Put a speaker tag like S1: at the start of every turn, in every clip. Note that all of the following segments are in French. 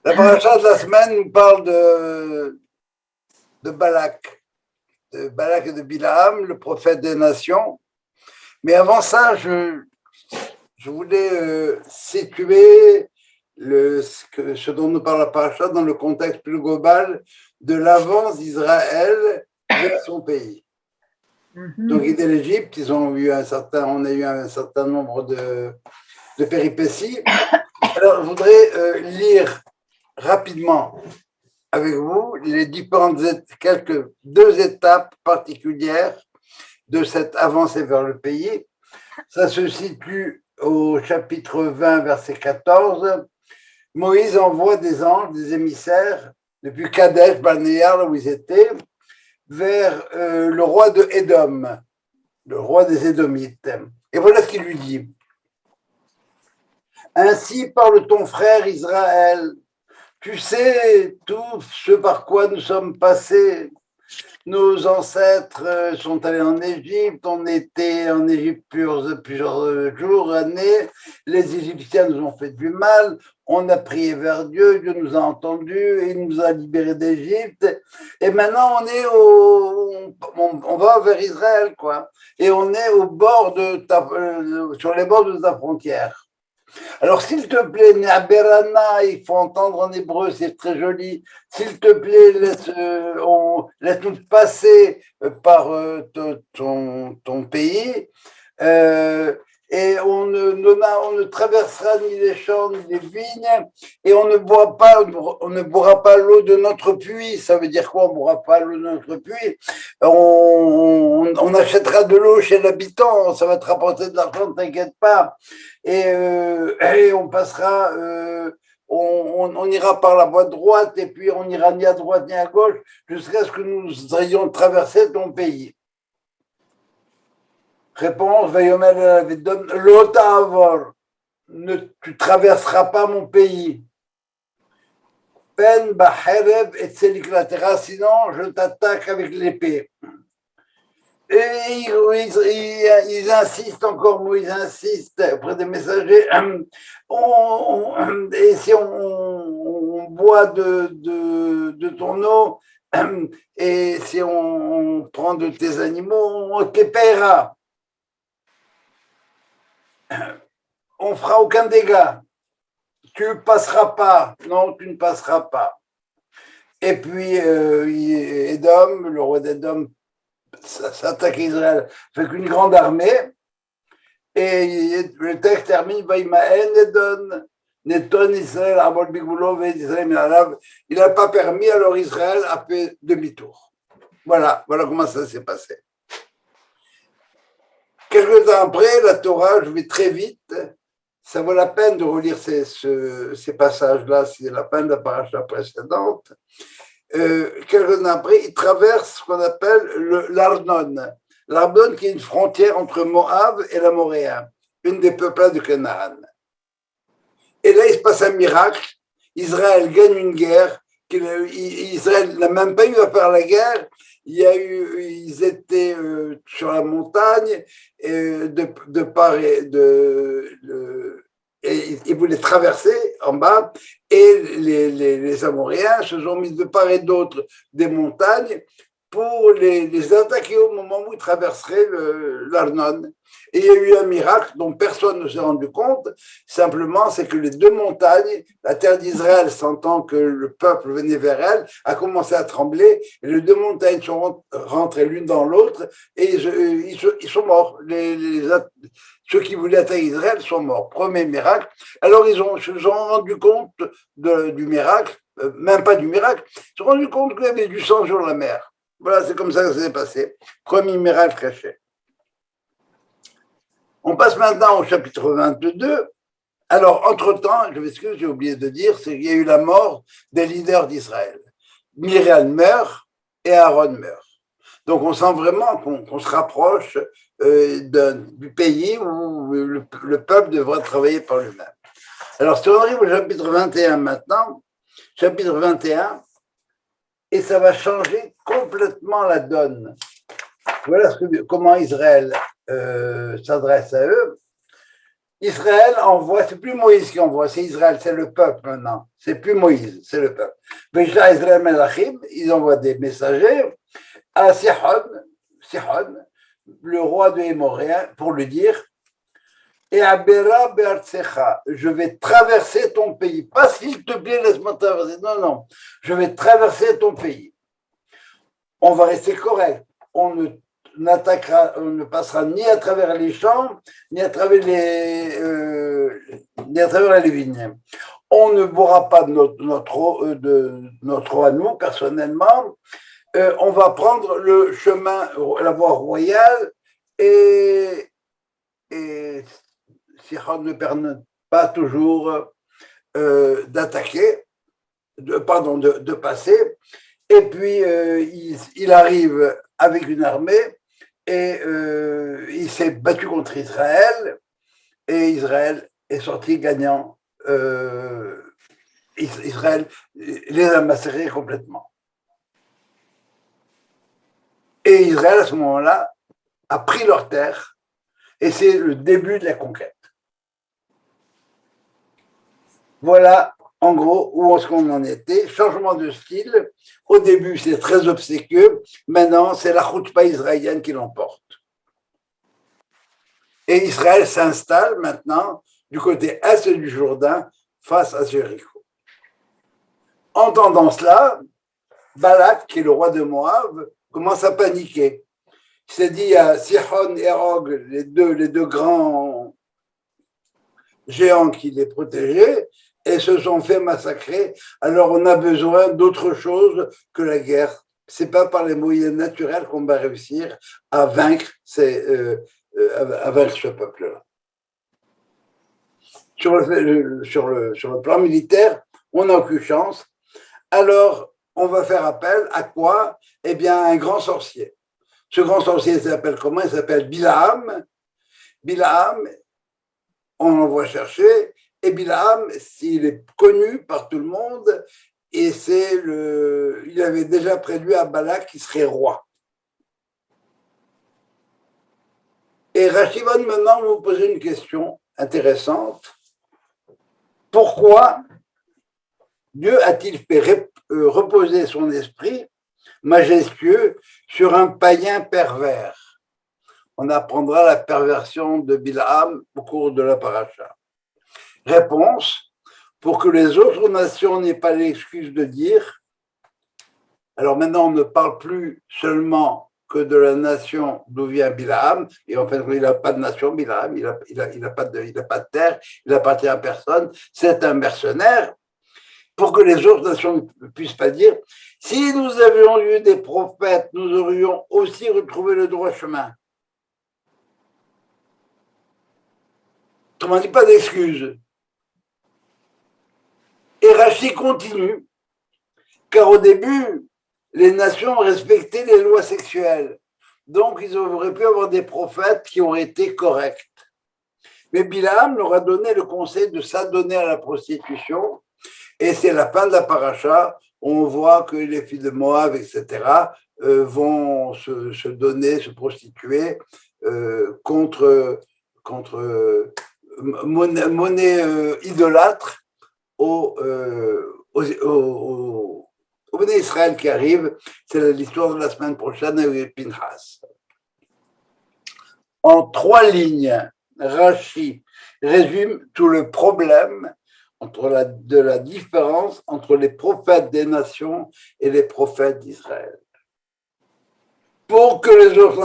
S1: La paracha de la semaine nous parle de Balak, et de Bilaam, le prophète des nations. Mais avant ça, je voulais situer ce dont nous parle la paracha dans le contexte plus global de l'avance d'Israël vers son pays. Donc, ils étaient l'Égypte, on a eu un certain nombre de péripéties. Alors, je voudrais lire rapidement avec vous les différentes deux étapes particulières de cette avancée vers le pays. Ça se situe au chapitre 20, verset 14. Moïse envoie des anges, des émissaires, depuis Kadesh, Barnéa, là où ils étaient, vers le roi de Édom, le roi des Édomites. Et voilà ce qu'il lui dit. Ainsi parle ton frère Israël. Tu sais tout ce par quoi nous sommes passés. Nos ancêtres sont allés en Égypte, on était en Égypte plusieurs jours, années. Les Égyptiens nous ont fait du mal, on a prié vers Dieu, Dieu nous a entendus, il nous a libérés d'Égypte. Et maintenant, on va vers Israël, quoi. Et on est sur les bords de ta frontière. Alors, s'il te plaît, Neaberana, il faut entendre en hébreu, c'est très joli. S'il te plaît, laisse-nous passer par ton pays. Et on ne traversera ni les champs ni les vignes, et on ne boira pas l'eau de notre puits. Ça veut dire quoi, on ne boira pas l'eau de notre puits? On achètera de l'eau chez l'habitant, ça va te rapporter de l'argent, ne t'inquiète pas. Et on passera, on ira par la voie droite, et puis on ira ni à droite ni à gauche, jusqu'à ce que nous ayons traversé ton pays. Réponse, L'Otavor, tu traverseras pas mon pays. Pen Baherev et Tseliklatera, sinon je t'attaque avec l'épée. Et ils insistent encore, Moïse insiste auprès des messagers. Et si on boit de ton eau, et si on prend de tes animaux, on te paiera. On fera aucun dégât. Tu ne passeras pas. Non, tu ne passeras pas. Et puis, Édom, le roi d'Édom, s'attaque à Israël avec une grande armée. Et le texte termine, il n'a pas permis, alors Israël a fait demi-tour. Voilà comment ça s'est passé. Quelques temps après, la Torah, je vais très vite, ça vaut la peine de relire ces passages-là, c'est la fin de la paracha précédente. Quelques temps après, il traverse ce qu'on appelle l'Arnon. L'Arnon qui est une frontière entre Moab et l'Amoréen, une des peuplades de Canaan. Et là, il se passe un miracle. Israël gagne une guerre. Israël n'a même pas eu à faire la guerre. Ils étaient sur la montagne de part et et ils voulaient traverser en bas, et les Amoréens se sont mis de part et d'autre des montagnes pour les attaquer au moment où ils traverseraient l'Arnon. Et il y a eu un miracle dont personne ne s'est rendu compte, simplement c'est que les deux montagnes, la terre d'Israël, sentant que le peuple venait vers elle, a commencé à trembler, et les deux montagnes sont rentrées l'une dans l'autre, et ils sont morts. Ceux qui voulaient attaquer Israël sont morts. Premier miracle. Alors ils se sont rendus compte du miracle, même pas du miracle, ils se sont rendus compte qu'il y avait du sang sur la mer. Voilà, c'est comme ça que ça s'est passé. Premier miracle caché. On passe maintenant au chapitre 22. Alors, entre-temps, je m'excuse, j'ai oublié de dire, c'est qu'il y a eu la mort des leaders d'Israël. Myriam meurt et Aaron meurt. Donc, on sent vraiment qu'on se rapproche du pays où le peuple devra travailler par lui-même. Alors, si on arrive au chapitre 21 maintenant, chapitre 21, et ça va changer complètement la donne. Voilà comment Israël s'adresse à eux. Israël envoie, c'est plus Moïse qui envoie, c'est Israël, c'est le peuple maintenant. C'est plus Moïse, c'est le peuple. Israël Melachim, ils envoient des messagers à Sihon, le roi de Hémoréen, pour lui dire et Abera Be'artsecha, je vais traverser ton pays. Pas s'il te plaît, laisse-moi traverser. Non, non, je vais traverser ton pays. On va rester correct. On ne passera ni à travers les champs, ni à travers les vignes. On ne boira pas de notre eau à nous, personnellement. On va prendre le chemin, la voie royale, et Sihon ne permet pas toujours d'attaquer, de passer. Et puis, il arrive avec une armée et il s'est battu contre Israël et Israël est sorti gagnant. Israël les a massacrés complètement. Et Israël, à ce moment-là, a pris leur terre et c'est le début de la conquête. Voilà, en gros, où est-ce qu'on en était. Changement de style. Au début, c'est très obséquieux. Maintenant, c'est la choutpa israélienne qui l'emporte. Et Israël s'installe maintenant du côté est du Jourdain face à Jéricho. Entendant cela, Balak, qui est le roi de Moab, commence à paniquer. Il s'est dit à Sihon et Og, les deux grands géants qui les protégeaient, et se sont fait massacrer. Alors on a besoin d'autre chose que la guerre. C'est pas par les moyens naturels qu'on va réussir à vaincre ce peuple-là. Sur le plan militaire, on n'a aucune chance. Alors on va faire appel à quoi? Eh bien, à un grand sorcier. Ce grand sorcier s'appelle comment? Il s'appelle Bilaam. Bilaam, on l'envoie chercher. Et Bilaam, il est connu par tout le monde, et il avait déjà prédit à Balak qui serait roi. Et Rachid va maintenant vous poser une question intéressante. Pourquoi Dieu a-t-il fait reposer son esprit majestueux sur un païen pervers? On apprendra la perversion de Bilaam au cours de la paracha. Réponse, pour que les autres nations n'aient pas l'excuse de dire, alors maintenant on ne parle plus seulement que de la nation d'où vient Bilaam, et en fait il n'a pas de nation Bilaam, il n'a pas de terre, il n'appartient à personne, c'est un mercenaire, pour que les autres nations ne puissent pas dire, si nous avions eu des prophètes, nous aurions aussi retrouvé le droit chemin. Autrement dit, pas d'excuses. Et Rachid continue, car au début, les nations respectaient les lois sexuelles. Donc, ils auraient pu avoir des prophètes qui auraient été corrects. Mais Bilaam leur a donné le conseil de s'adonner à la prostitution. Et c'est la fin de la paracha. On voit que les filles de Moab, etc., vont se donner, se prostituer contre monnaie idolâtre au Béné Israël qui arrive, c'est l'histoire de la semaine prochaine avec Pinchas. En 3 lignes, Rashi résume tout le problème de la différence entre les prophètes des nations et les prophètes d'Israël. Pour que les autres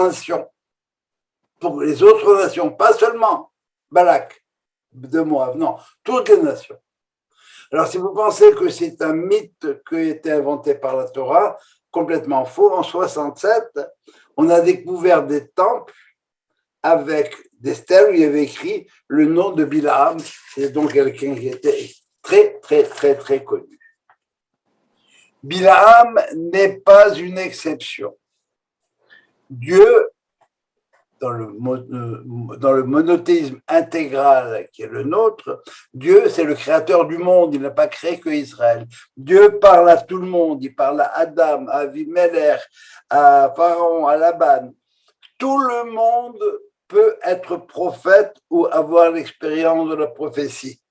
S1: nations, pas seulement Balak de Moab, non, toutes les nations. Alors, si vous pensez que c'est un mythe qui a été inventé par la Torah, complètement faux. En 67, on a découvert des temples avec des stèles où il y avait écrit le nom de Bilaam. C'est donc quelqu'un qui était très, très, très, très connu. Bilaam n'est pas une exception. Dieu, dans le monothéisme intégral qui est le nôtre, Dieu, c'est le créateur du monde, il n'a pas créé que Israël. Dieu parle à tout le monde, il parle à Adam, à Avimelech, à Pharaon, à Laban. Tout le monde peut être prophète ou avoir l'expérience de la prophétie.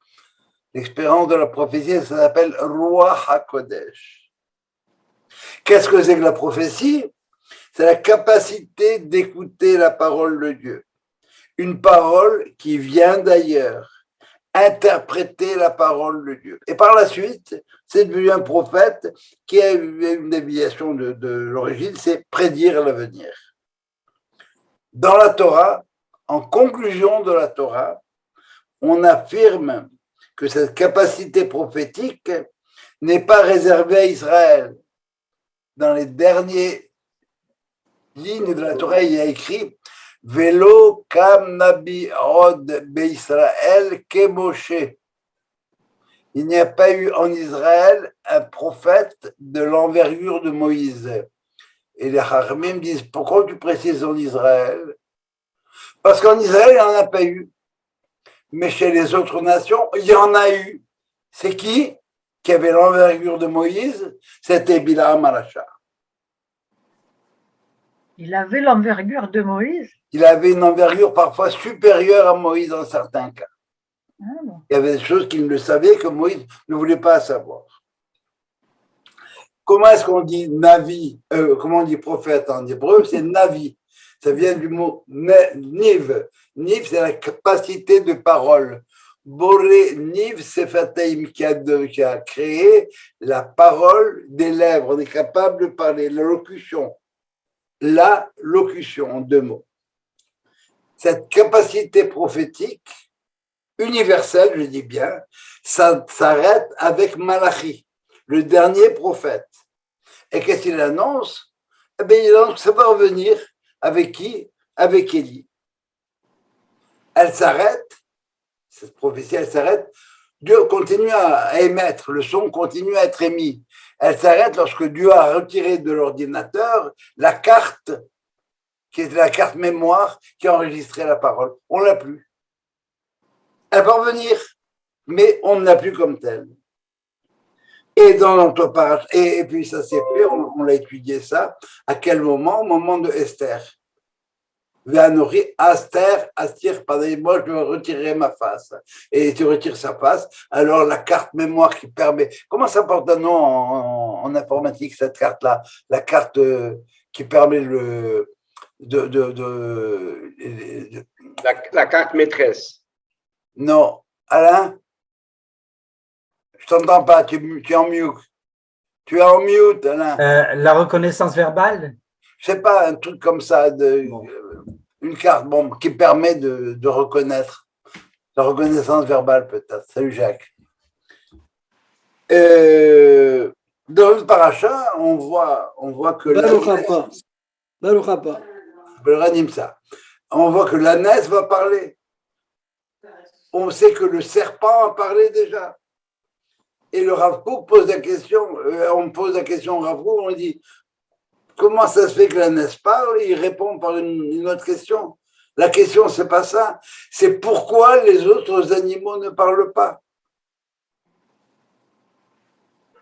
S1: L'expérience de la prophétie, ça s'appelle Ruach HaKodesh. Qu'est-ce que c'est que la prophétie? C'est la capacité d'écouter la parole de Dieu. Une parole qui vient d'ailleurs, interpréter la parole de Dieu. Et par la suite, c'est devenu un prophète qui a eu une déviation de l'origine, c'est prédire l'avenir. Dans la Torah, en conclusion de la Torah, on affirme que cette capacité prophétique n'est pas réservée à Israël. Dans les dernières lignes de la Torah, il y a écrit Velo kam nabi od beIsraël ke Moshe. Il n'y a pas eu en Israël un prophète de l'envergure de Moïse. Et les Chachamim disent pourquoi tu précises en Israël? Parce qu'en Israël, il n'y en a pas eu. Mais chez les autres nations, il y en a eu. C'est qui avait l'envergure de Moïse? C'était Bilam Aracha.
S2: Il avait l'envergure de Moïse?
S1: Il avait une envergure parfois supérieure à Moïse dans certains cas.
S2: bon.
S1: Il y avait des choses qu'il ne savait que Moïse ne voulait pas savoir. Comment est-ce qu'on dit Navi, comment on dit prophète en hébreu? C'est Navi. Ça vient du mot Niv. Niv, c'est la capacité de parole. Boré Niv Sefateim qui a créé la parole des lèvres. On est capable de parler, la locution. La locution en deux mots. Cette capacité prophétique universelle, je dis bien, ça s'arrête avec Malachi, le dernier prophète. Et qu'est-ce qu'il annonce? Eh bien, il annonce que ça va revenir avec qui? Avec Élie. Elle s'arrête, cette prophétie, elle s'arrête. Dieu continue à émettre, le son continue à être émis. Elle s'arrête lorsque Dieu a retiré de l'ordinateur la carte, qui était la carte mémoire, qui enregistrait la parole. On ne l'a plus. Elle va revenir, mais on ne l'a plus comme telle. Et dans notre paracha, et puis ça s'est fait, on l'a étudié ça, à quel moment? Au moment de Esther. Véanouri, Aster, Astir, moi je retirerai ma face. Et tu retires sa face, alors la carte mémoire qui permet. Comment ça porte un nom en informatique, cette carte-là? La carte qui permet
S3: la carte maîtresse.
S1: Non, Alain? Je t'entends pas, tu es en mute. Tu es en mute, Alain.
S4: La reconnaissance verbale?
S1: Je sais pas, un truc comme ça, une carte qui permet de reconnaître. La reconnaissance verbale, peut-être. Salut, Jacques. Dans le paracha, on voit que on voit que l'ânesse va parler. On sait que le serpent a parlé déjà. Et le Rav Kook pose la question, on pose la question au Rav Kook, on dit comment ça se fait que l'ânesse parle? Il répond par une autre question. La question, c'est pas ça. C'est pourquoi les autres animaux ne parlent pas.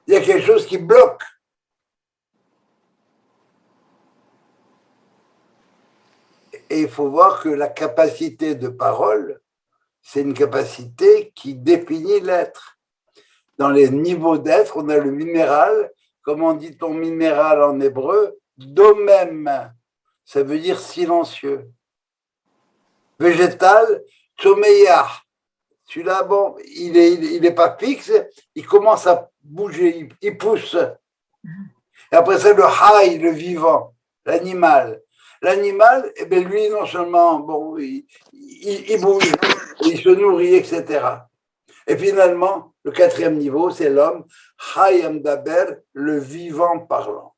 S1: Il y a quelque chose qui bloque. Et il faut voir que la capacité de parole, c'est une capacité qui définit l'être. Dans les niveaux d'être, on a le minéral. Comment dit-on minéral en hébreu? Domem. Ça veut dire silencieux. Végétal, tzomeya. Celui-là, bon, il est pas fixe, il commence à bouger, il pousse. Et après ça, le hay, le vivant, l'animal. L'animal, eh bien, lui, non seulement, bon, il bouge, il se nourrit, etc. Et finalement, le quatrième niveau, c'est l'homme, Hayam Daber, le vivant parlant.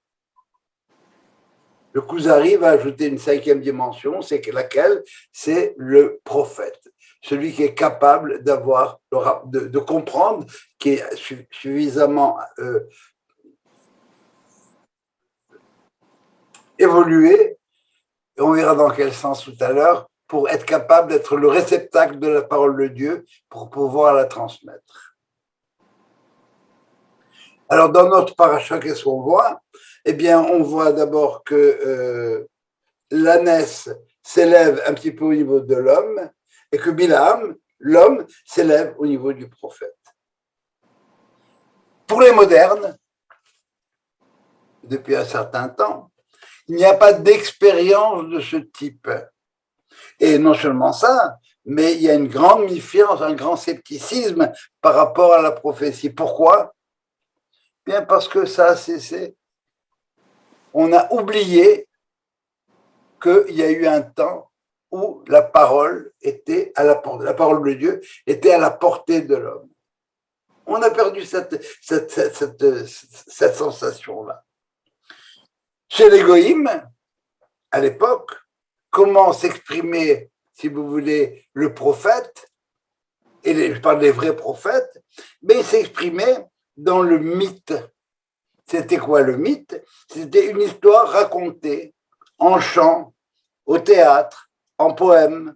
S1: Le Kuzari va ajouter une cinquième dimension, c'est laquelle? C'est le prophète, celui qui est capable d'avoir, de comprendre, qui est suffisamment évolué, et on verra dans quel sens tout à l'heure, pour être capable d'être le réceptacle de la parole de Dieu, pour pouvoir la transmettre. Alors, dans notre paracha, qu'est-ce qu'on voit? Eh bien, on voit d'abord que l'ânesse, s'élève un petit peu au niveau de l'homme et que Bilam, l'homme, s'élève au niveau du prophète. Pour les modernes, depuis un certain temps, il n'y a pas d'expérience de ce type. Et non seulement ça, mais il y a une grande méfiance, un grand scepticisme par rapport à la prophétie. Pourquoi? Bien parce que ça a cessé. On a oublié qu'il y a eu un temps où la parole était à la portée, la parole de Dieu était à la portée de l'homme. On a perdu cette sensation-là. Chez les Goïm, à l'époque, comment s'exprimait, si vous voulez, le prophète, et je parle des vrais prophètes, mais il s'exprimait dans le mythe. C'était quoi le mythe? C'était une histoire racontée en chant, au théâtre, en poème.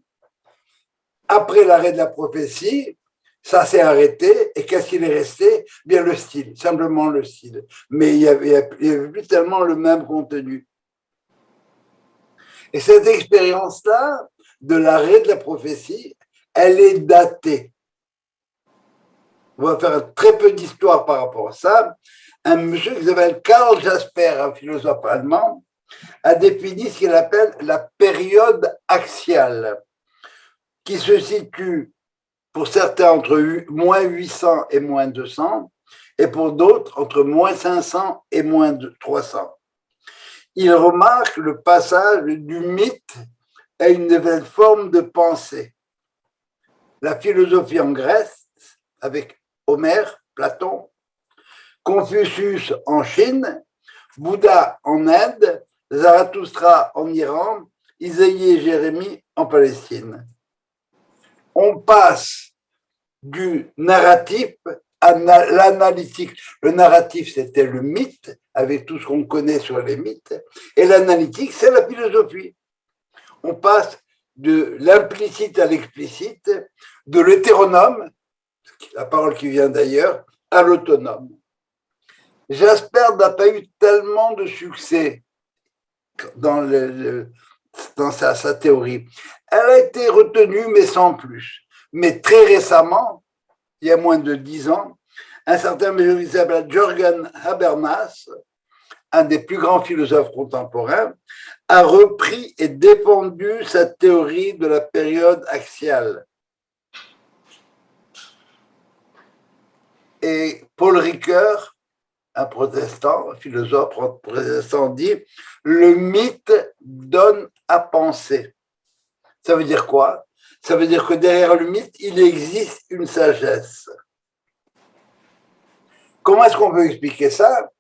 S1: Après l'arrêt de la prophétie, ça s'est arrêté, et qu'est-ce qu'il est resté? Bien le style, simplement le style. Mais il n'y avait plus tellement le même contenu. Et cette expérience-là, de l'arrêt de la prophétie, elle est datée. On va faire très peu d'histoire par rapport à ça. Un monsieur qui s'appelle Karl Jasper, un philosophe allemand, a défini ce qu'il appelle la période axiale, qui se situe pour certains entre moins 800 et moins 200, et pour d'autres entre moins 500 et moins 300. Il remarque le passage du mythe à une nouvelle forme de pensée. La philosophie en Grèce, avec Homère, Platon, Confucius en Chine, Bouddha en Inde, Zarathustra en Iran, Isaïe et Jérémie en Palestine. On passe du narratif à l'analytique. Le narratif, c'était le mythe, avec tout ce qu'on connaît sur les mythes, et l'analytique, c'est la philosophie. On passe de l'implicite à l'explicite, de l'hétéronome, la parole qui vient d'ailleurs, à l'autonome. Jasper n'a pas eu tellement de succès dans sa théorie. Elle a été retenue, mais sans plus. Mais très récemment, il y a moins de 10 ans, un certain monsieur qui s'appelle Jürgen Habermas, un des plus grands philosophes contemporains, a repris et défendu sa théorie de la période axiale. Et Paul Ricoeur, un protestant, un philosophe protestant, dit « Le mythe donne à penser ». Ça veut dire quoi? Ça veut dire que derrière le mythe, il existe une sagesse. Comment est-ce qu'on peut expliquer ça?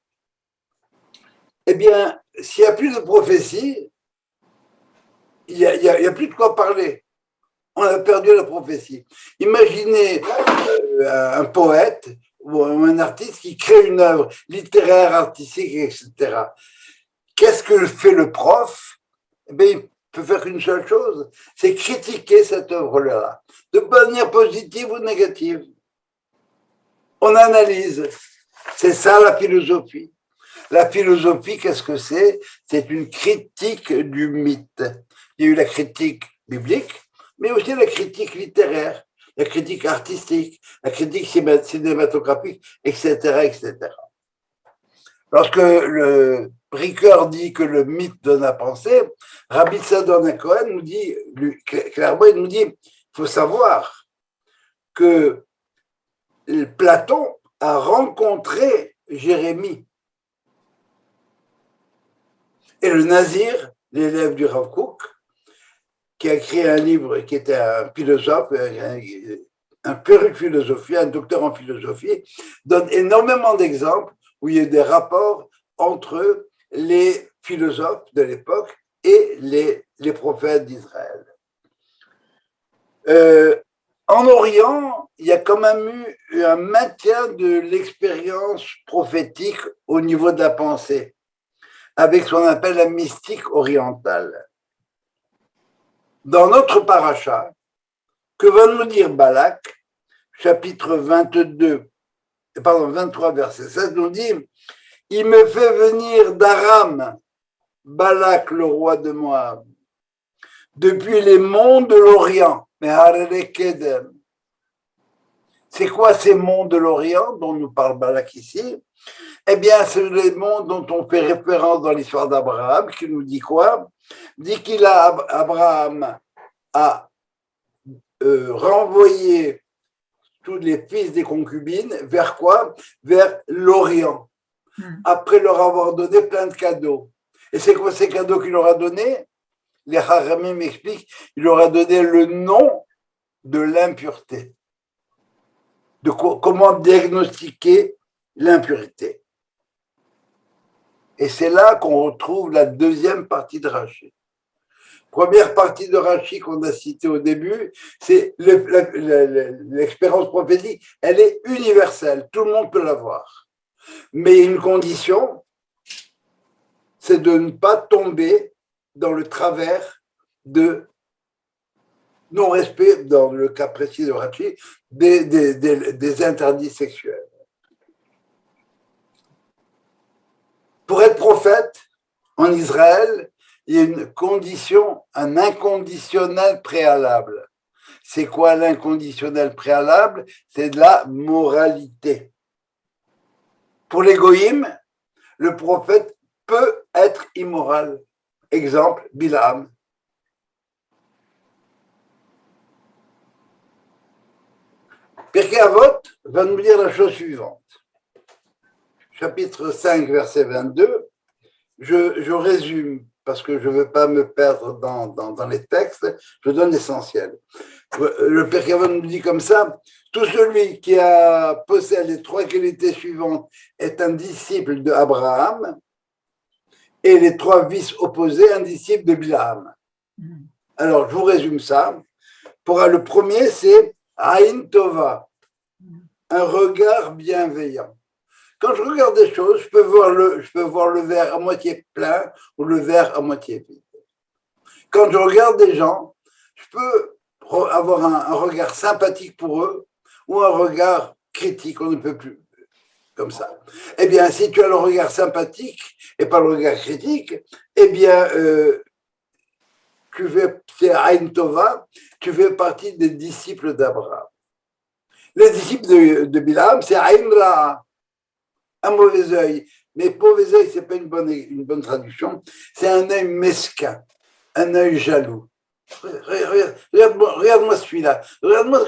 S1: Eh bien, s'il n'y a plus de prophétie, il n'y a plus de quoi parler. On a perdu la prophétie. Imaginez un poète ou un artiste qui crée une œuvre littéraire, artistique, etc. Qu'est-ce que fait le prof? Eh bien, il peut faire qu'une seule chose, c'est critiquer cette œuvre-là, de manière positive ou négative. On analyse. C'est ça la philosophie. La philosophie, qu'est-ce que c'est? C'est une critique du mythe. Il y a eu la critique biblique, mais aussi la critique littéraire, la critique artistique, la critique cinématographique, etc., etc. Lorsque le Ricoeur dit que le mythe donne à penser, Rabbi Sadon Cohen nous dit, clairement, il nous dit, il faut savoir que Platon a rencontré Jérémie. Et le Nazir, l'élève du Rav Kook, qui a écrit un livre, qui était un philosophe, un pur de philosophie, un docteur en philosophie, donne énormément d'exemples où il y a des rapports entre les philosophes de l'époque et les prophètes d'Israël. En Orient, il y a quand même eu un maintien de l'expérience prophétique au niveau de la pensée, avec ce qu'on appelle la mystique orientale. Dans notre paracha, que va nous dire Balak, chapitre 23, verset 16, nous dit « Il me fait venir d'Aram, Balak, le roi de Moab, depuis les monts de l'Orient. C'est quoi ces monts de l'Orient dont nous parle Balak ici? Eh bien, c'est les monts dont on fait référence dans l'histoire d'Abraham, qui nous dit quoi? Dit Abraham a renvoyé tous les fils des concubines vers quoi? Vers l'Orient, après leur avoir donné plein de cadeaux. Et c'est quoi ces cadeaux qu'il leur a donnés? Les Haramim m'expliquent, il leur a donné le nom de l'impureté, de comment diagnostiquer l'impureté. Et c'est là qu'on retrouve la deuxième partie de Rashi. Première partie de Rashi qu'on a citée au début, c'est l'expérience prophétique, elle est universelle, tout le monde peut l'avoir. Mais une condition, c'est de ne pas tomber dans le travers de non-respect, dans le cas précis de Rashi, des interdits sexuels. Pour être prophète en Israël, il y a une condition, un inconditionnel préalable. C'est quoi l'inconditionnel préalable? C'est de la moralité. Pour les goïms, le prophète peut être immoral. Exemple, Bilam. Pirkei Avot va nous dire la chose suivante. Chapitre 5, verset 22. Je résume parce que je ne veux pas me perdre dans les textes, je donne l'essentiel. Le Pirkei Avot nous dit comme ça: tout celui qui possède les trois qualités suivantes est un disciple d'Abraham, et les trois vices opposés, un disciple de Bilam. Alors, je vous résume ça. Le premier, c'est Aïn Tova, un regard bienveillant. Quand je regarde des choses, je peux voir le verre à moitié plein ou le verre à moitié vide. Quand je regarde des gens, je peux avoir un regard sympathique pour eux ou un regard critique, on ne peut plus, comme ça. Eh bien, si tu as le regard sympathique et pas le regard critique, eh bien, c'est Aïn Tova, tu fais partie des disciples d'Abraham. Les disciples de Bilam, c'est Aïn Ra, un mauvais œil. Mais mauvais œil, ce n'est pas une bonne traduction, c'est un œil mesquin, un œil jaloux. Regarde-moi celui-là, regarde-moi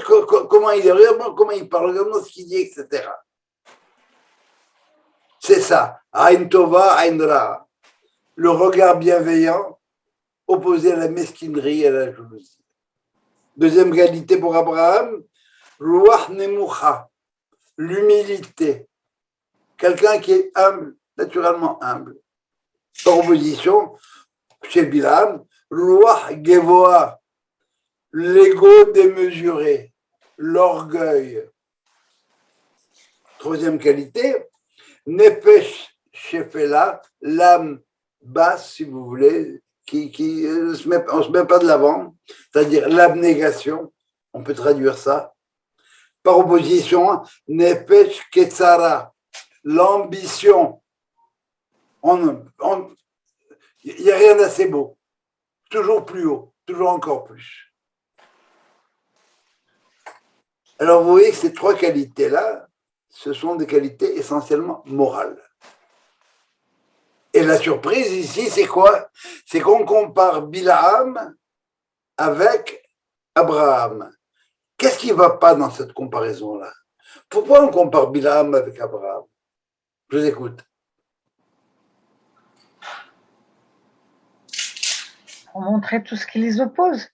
S1: comment il est, regarde-moi comment il parle, regarde-moi ce qu'il dit, etc. C'est ça, Aïn Tova, Aïn Ra, le regard bienveillant opposé à la mesquinerie et à la jalousie. Deuxième qualité pour Abraham, Ruach Nemucha, l'humilité. Quelqu'un qui est humble, naturellement humble. Par opposition, chez Bilam, Ruach Gevoa, l'ego démesuré, l'orgueil. Troisième qualité, Nefesh Shefela, l'âme basse, si vous voulez, qui on ne se met pas de l'avant, c'est-à-dire l'abnégation, on peut traduire ça. Par opposition, Nefesh Ketzara, l'ambition. Il n'y a rien d'assez beau, toujours plus haut, toujours encore plus. Alors vous voyez que ces trois qualités-là, ce sont des qualités essentiellement morales. Et la surprise ici, c'est quoi? C'est qu'on compare Bilam avec Abraham. Qu'est-ce qui ne va pas dans cette comparaison-là? Pourquoi on compare Bilam avec Abraham? Je vous écoute.
S2: Pour montrer tout ce qui les oppose.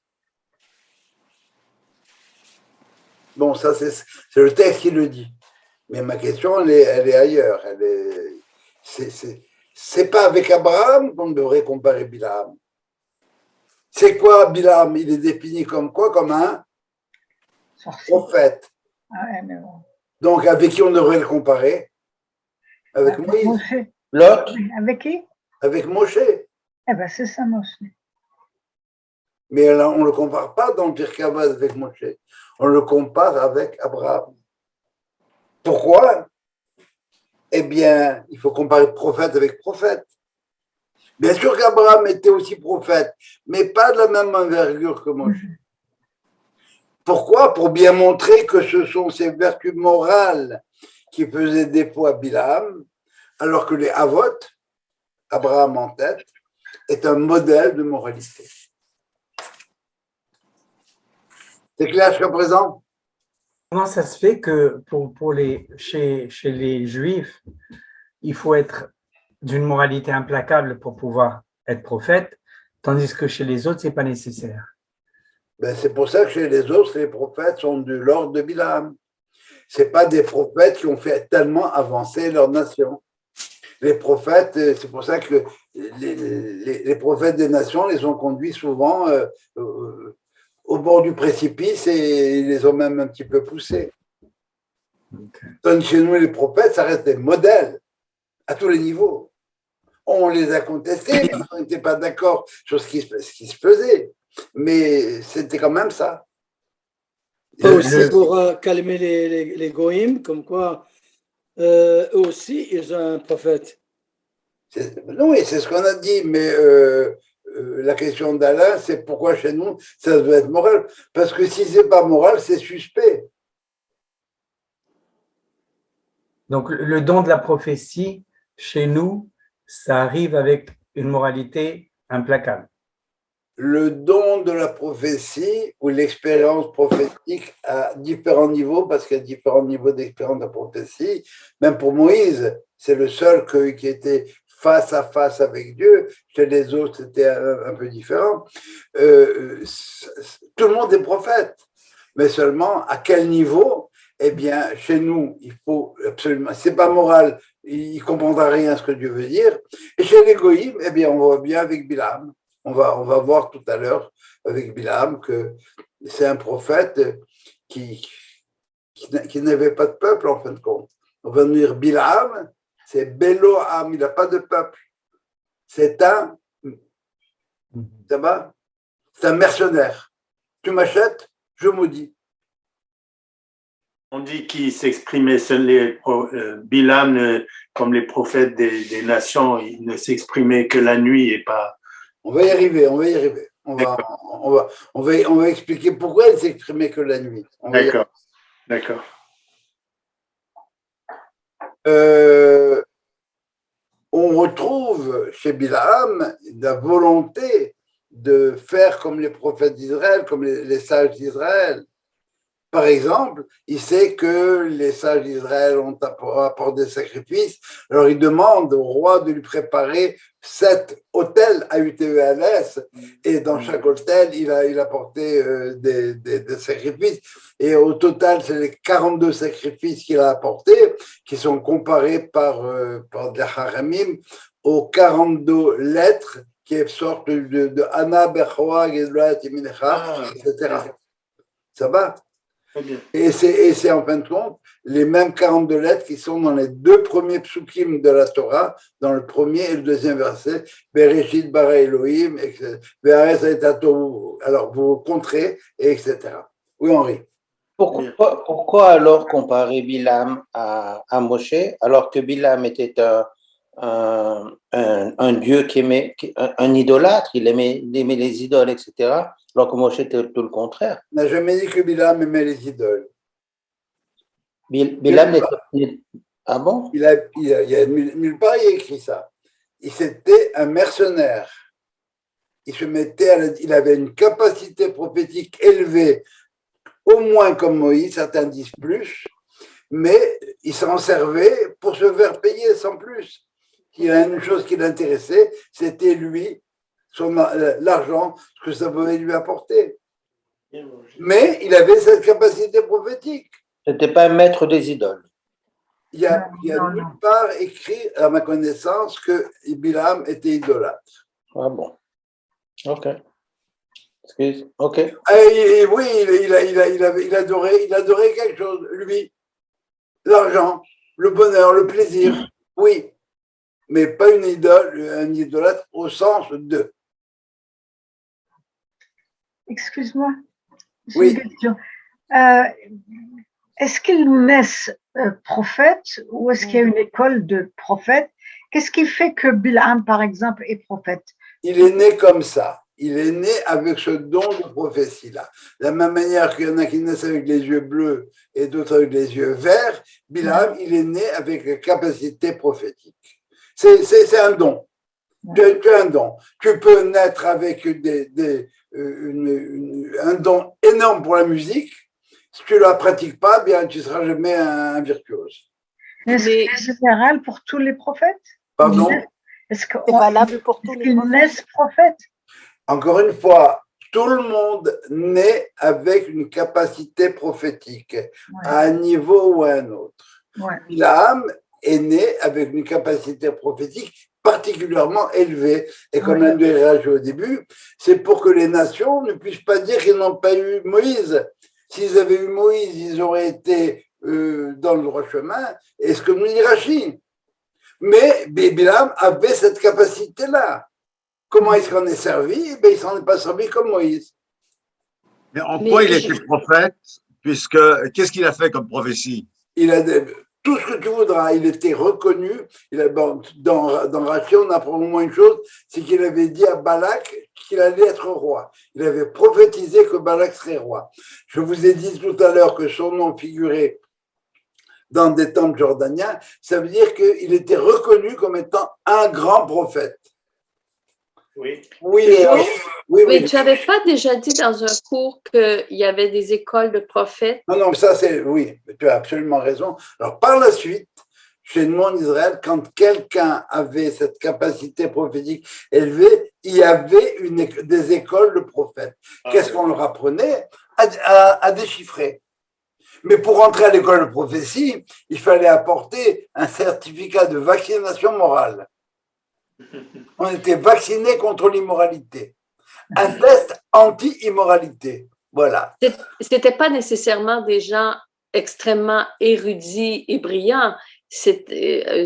S1: Bon, ça, c'est le texte qui le dit. Mais ma question, elle est ailleurs. C'est pas avec Abraham qu'on devrait comparer Bilam. C'est quoi Bilam? Il est défini comme quoi? Comme un prophète.
S2: Ah ouais, mais bon.
S1: Donc, avec qui on devrait le comparer? Avec Moïse.
S2: Moshe.
S1: L'autre?
S2: Avec qui?
S1: Avec Moshe.
S2: Eh bien, c'est ça, Moshe.
S1: Mais là, on ne le compare pas dans le Pirkei Avot avec Moshe. On le compare avec Abraham. Pourquoi? Eh bien, il faut comparer prophète avec prophète. Bien sûr qu'Abraham était aussi prophète, mais pas de la même envergure que Moshe. Pourquoi? Pour bien montrer que ce sont ces vertus morales qui faisaient défaut à Bilam, alors que les Havot, Abraham en tête, est un modèle de moralité. C'est clair jusqu'à présent?
S3: Comment ça se fait que chez les Juifs, il faut être d'une moralité implacable pour pouvoir être prophète, tandis que chez les autres, ce n'est pas nécessaire?
S1: Ben, c'est pour ça que chez les autres, les prophètes sont de l'ordre de Bilam. Ce pas des prophètes qui ont fait tellement avancer leur nation. Les prophètes, c'est pour ça que les prophètes des nations les ont conduits souvent au bord du précipice et ils les ont même un petit peu poussés.
S3: Okay.
S1: Donc chez nous, les prophètes, ça reste des modèles à tous les niveaux. On les a contestés, mais on n'était pas d'accord sur ce qui se faisait. Mais c'était quand même ça.
S4: Aussi pour calmer les goïms, comme quoi eux aussi, ils ont un prophète.
S1: Non, oui, c'est ce qu'on a dit, mais la question d'Alain, c'est pourquoi chez nous, ça doit être moral. Parce que si c'est pas moral, c'est suspect.
S3: Donc, le don de la prophétie, chez nous, ça arrive avec une moralité implacable.
S1: Le don de la prophétie ou l'expérience prophétique à différents niveaux, parce qu'il y a différents niveaux d'expérience de la prophétie. Même pour Moïse, c'est le seul qui était face à face avec Dieu. Chez les autres, c'était un peu différent. Tout le monde est prophète, mais seulement à quel niveau? Eh bien, chez nous, il faut absolument, c'est pas moral, il ne comprendra rien à ce que Dieu veut dire. Et chez les goïms, eh bien, on voit bien avec Bilam. On va voir tout à l'heure avec Bilam que c'est un prophète qui n'avait pas de peuple en fin de compte. On va nous dire Bilam, c'est Beloam, il n'a pas de peuple. C'est un, ça va? C'est un mercenaire. Tu m'achètes, je maudis.
S5: On dit qu'il s'exprimait, Bilam, comme les prophètes des nations, il ne s'exprimait que la nuit et pas.
S1: On va y arriver. On va expliquer pourquoi il s'exprimait que la nuit.
S5: D'accord.
S1: On retrouve chez Bilam la volonté de faire comme les prophètes d'Israël, comme les sages d'Israël. Par exemple, il sait que les sages d'Israël ont apporté des sacrifices, alors il demande au roi de lui préparer 7 autels à UTELS, et dans chaque autel, il a apporté des sacrifices, et au total, c'est les 42 sacrifices qu'il a apportés, qui sont comparés par des haramim aux 42 lettres qui sortent de Anna, Bechoa, Gedrat, Yeminecha, etc. Ça va? Et c'est en fin de compte les mêmes 42 lettres qui sont dans les 2 premiers psukim de la Torah, dans le premier et le deuxième verset, Bereshit bara Elohim, alors vous compterez, etc. Oui, Henri.
S6: Pourquoi alors comparer Bilam à Moshe, alors que Bilam était un dieu qui aimait, un idolâtre, il aimait les idoles, etc., alors que Moshe était tout le contraire.
S1: On n'a jamais dit que Bilam aimait les idoles.
S6: Bilam n'était... Ah bon?
S1: Il y a nulle part il a écrit ça. C'était un mercenaire. Il avait une capacité prophétique élevée, au moins comme Moïse, certains disent plus, mais il s'en servait pour se faire payer sans plus. Il y a une chose qui l'intéressait, c'était lui, l'argent, ce que ça pouvait lui apporter. Mais il avait cette capacité prophétique.
S6: Ce n'était pas un maître des idoles.
S1: Il y a nulle part écrit, à ma connaissance, que Bilam était idolâtre.
S6: Ah bon. Ok. Ok.
S1: Et oui, il adorait quelque chose, lui. L'argent, le bonheur, le plaisir, oui. Mais pas un idolâtre au sens de.
S2: Excuse-moi, j'ai
S1: Oui.
S2: une question. Est-ce qu'ils naissent prophètes ou est-ce qu'il y a une école de prophètes Qu'est-ce qui fait que Bilham, par exemple, est prophète?
S1: Il est né comme ça. Il est né avec ce don de prophétie-là. De la même manière qu'il y en a qui naissent avec les yeux bleus et d'autres avec les yeux verts, Bilham, il est né avec la capacité prophétique. C'est un don. Tu as un don. Tu peux naître avec un don énorme pour la musique. Si tu ne la pratiques pas, bien, tu ne seras jamais un virtuose.
S2: Est-ce que c'est général pour tous les prophètes?
S1: Pardon?
S2: Est-ce que
S7: C'est valable pour tous les
S2: qu'ils
S7: prophètes.
S2: naissent prophètes?
S1: Encore une fois, tout le monde naît avec une capacité prophétique, à un niveau ou à un autre. Bilham est né avec une capacité prophétique particulièrement élevée. Et comme l'a dit au début, c'est pour que les nations ne puissent pas dire qu'ils n'ont pas eu Moïse. S'ils avaient eu Moïse, ils auraient été dans le droit chemin, et ce que nous dit Rachi. Mais Bilham avait cette capacité-là. Comment est-ce qu'on est servi? Il ne s'en est pas servi comme Moïse.
S8: Mais en quoi il était prophète? Puisque, qu'est-ce qu'il a fait comme prophétie?
S1: Il a tout ce que tu voudras. Il était reconnu. Dans Rachi, on apprend au moins une chose, c'est qu'il avait dit à Balak qu'il allait être roi. Il avait prophétisé que Balak serait roi. Je vous ai dit tout à l'heure que son nom figurait dans des temples jordaniens. Ça veut dire qu'il était reconnu comme étant un grand prophète.
S5: Oui.
S9: Mais tu n'avais pas déjà dit dans un cours qu'il y avait des écoles de prophètes?
S1: Non, ça c'est, oui, tu as absolument raison. Alors par la suite, chez nous en Israël, quand quelqu'un avait cette capacité prophétique élevée, il y avait des écoles de prophètes. Qu'est-ce qu'on leur apprenait? À déchiffrer. Mais pour rentrer à l'école de prophétie, il fallait apporter un certificat de vaccination morale. On était vacciné contre l'immoralité. Un test anti-immoralité. Voilà.
S9: C'était pas nécessairement des gens extrêmement érudits et brillants. C'est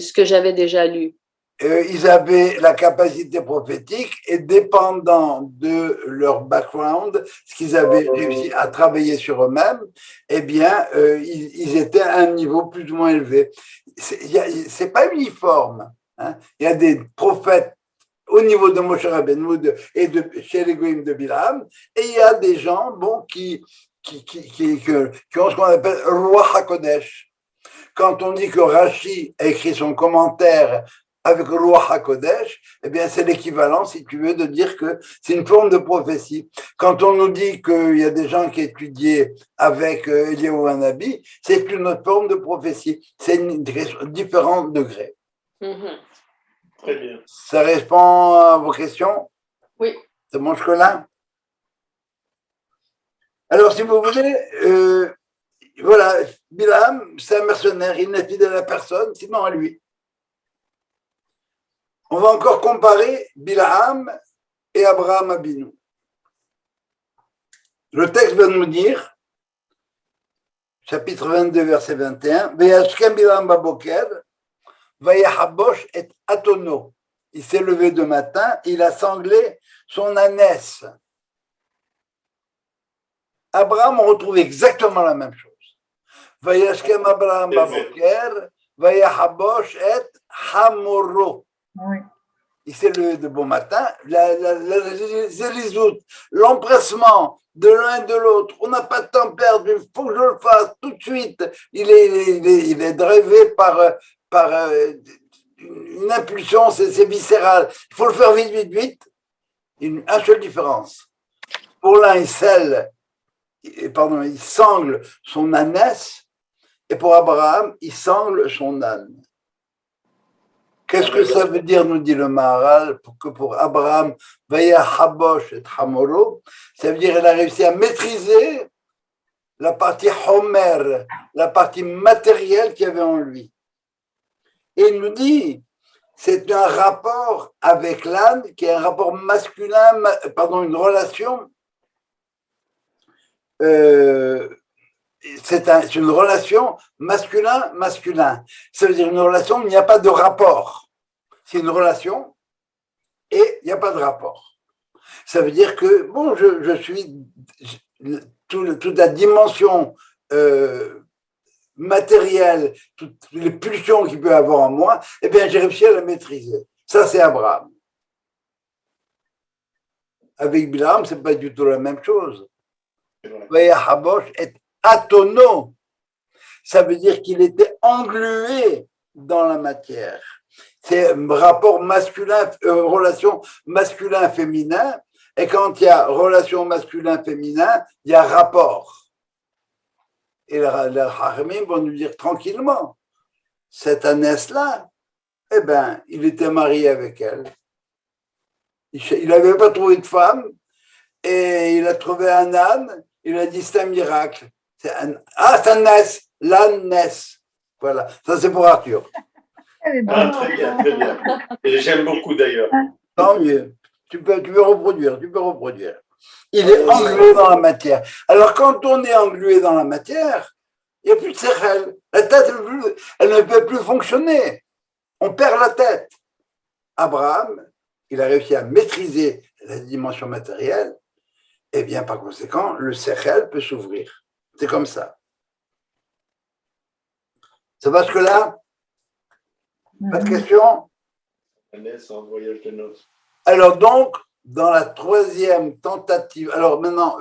S9: ce que j'avais déjà lu.
S1: Ils avaient la capacité prophétique et dépendant de leur background, ce qu'ils avaient réussi à travailler sur eux-mêmes, eh bien, ils étaient à un niveau plus ou moins élevé. C'est pas uniforme. Hein. Il y a des prophètes au niveau de Moshe Rabbeinu et chez les Goïms de Bilham, et il y a des gens qui ont ce qu'on appelle Roi HaKodesh. Quand on dit que Rashi a écrit son commentaire avec le Roi HaKodesh, eh bien, c'est l'équivalent, si tu veux, de dire que c'est une forme de prophétie. Quand on nous dit qu'il y a des gens qui étudiaient avec Eliyahu Hanabi, c'est une autre forme de prophétie. C'est différents degrés.
S9: Mm-hmm.
S5: Très bien.
S1: Ça répond à vos questions?
S9: Oui.
S1: C'est bon jusque-là? Alors, si vous voulez, voilà, Bilham, c'est un mercenaire, il n'est fidèle à personne, sinon à lui. On va encore comparer Bilham et Abraham Abinu. Le texte va nous dire, chapitre 22, verset 21, Vayashkem Bilham baboker, Vayahabosh et Atono. Il s'est levé de matin, il a sanglé son ânesse. Abraham, on retrouve exactement la même chose. Vayashkem Abraham baboker, Vayahabosh et Hamoro.
S2: Oui.
S1: Il s'est levé de bon matin, l'empressement de l'un et de l'autre, on n'a pas de temps perdu, il faut que je le fasse tout de suite. Il est drivé par une impulsion, c'est viscéral. Il faut le faire vite, vite, vite. Une seule différence. Pour l'un, il sangle son ânesse, et pour Abraham, il sangle son âne. Qu'est-ce que ça veut dire, nous dit le Maharal, pour Abraham, Vaya Habosh et Hamoro, ça veut dire qu'il a réussi à maîtriser la partie Homer, la partie matérielle qu'il y avait en lui. Et il nous dit, c'est un rapport avec l'âne qui est un rapport masculin, une relation, c'est une relation masculin-masculin. Ça veut dire une relation où il n'y a pas de rapport. C'est une relation et il n'y a pas de rapport. Ça veut dire que, bon, je suis toute la dimension matérielle, toutes les pulsions qu'il peut avoir en moi, eh bien, j'ai réussi à la maîtriser. Ça, c'est Abraham. Avec Bilam, c'est pas du tout la même chose. Vayahabosh est atono. Ça veut dire qu'il était englué dans la matière. C'est un rapport masculin, relation masculin-féminin. Et quand il y a relation masculin-féminin, il y a rapport. Et les Hachamim vont nous dire tranquillement, cette ânesse-là, eh ben, il était marié avec elle. Il n'avait pas trouvé de femme et il a trouvé un âne. Il a dit c'est un miracle. C'est un ânesse, l'ânesse. Voilà, ça c'est pour Arthur.
S2: Elle est
S5: Ah,
S2: bonne.
S5: très bien, très bien. Et j'aime beaucoup d'ailleurs.
S1: Tant mieux. Tu peux reproduire. Il est englué dans la matière. Alors, quand on est englué dans la matière, il n'y a plus de sechel. La tête, elle ne peut plus fonctionner. On perd la tête. Abraham, il a réussi à maîtriser la dimension matérielle. Et bien, par conséquent, le sechel peut s'ouvrir. C'est comme ça. Ça va jusque-là? Pas de questions?
S5: Ânesse en voyage de noces.
S1: Alors donc, dans la troisième tentative, alors maintenant,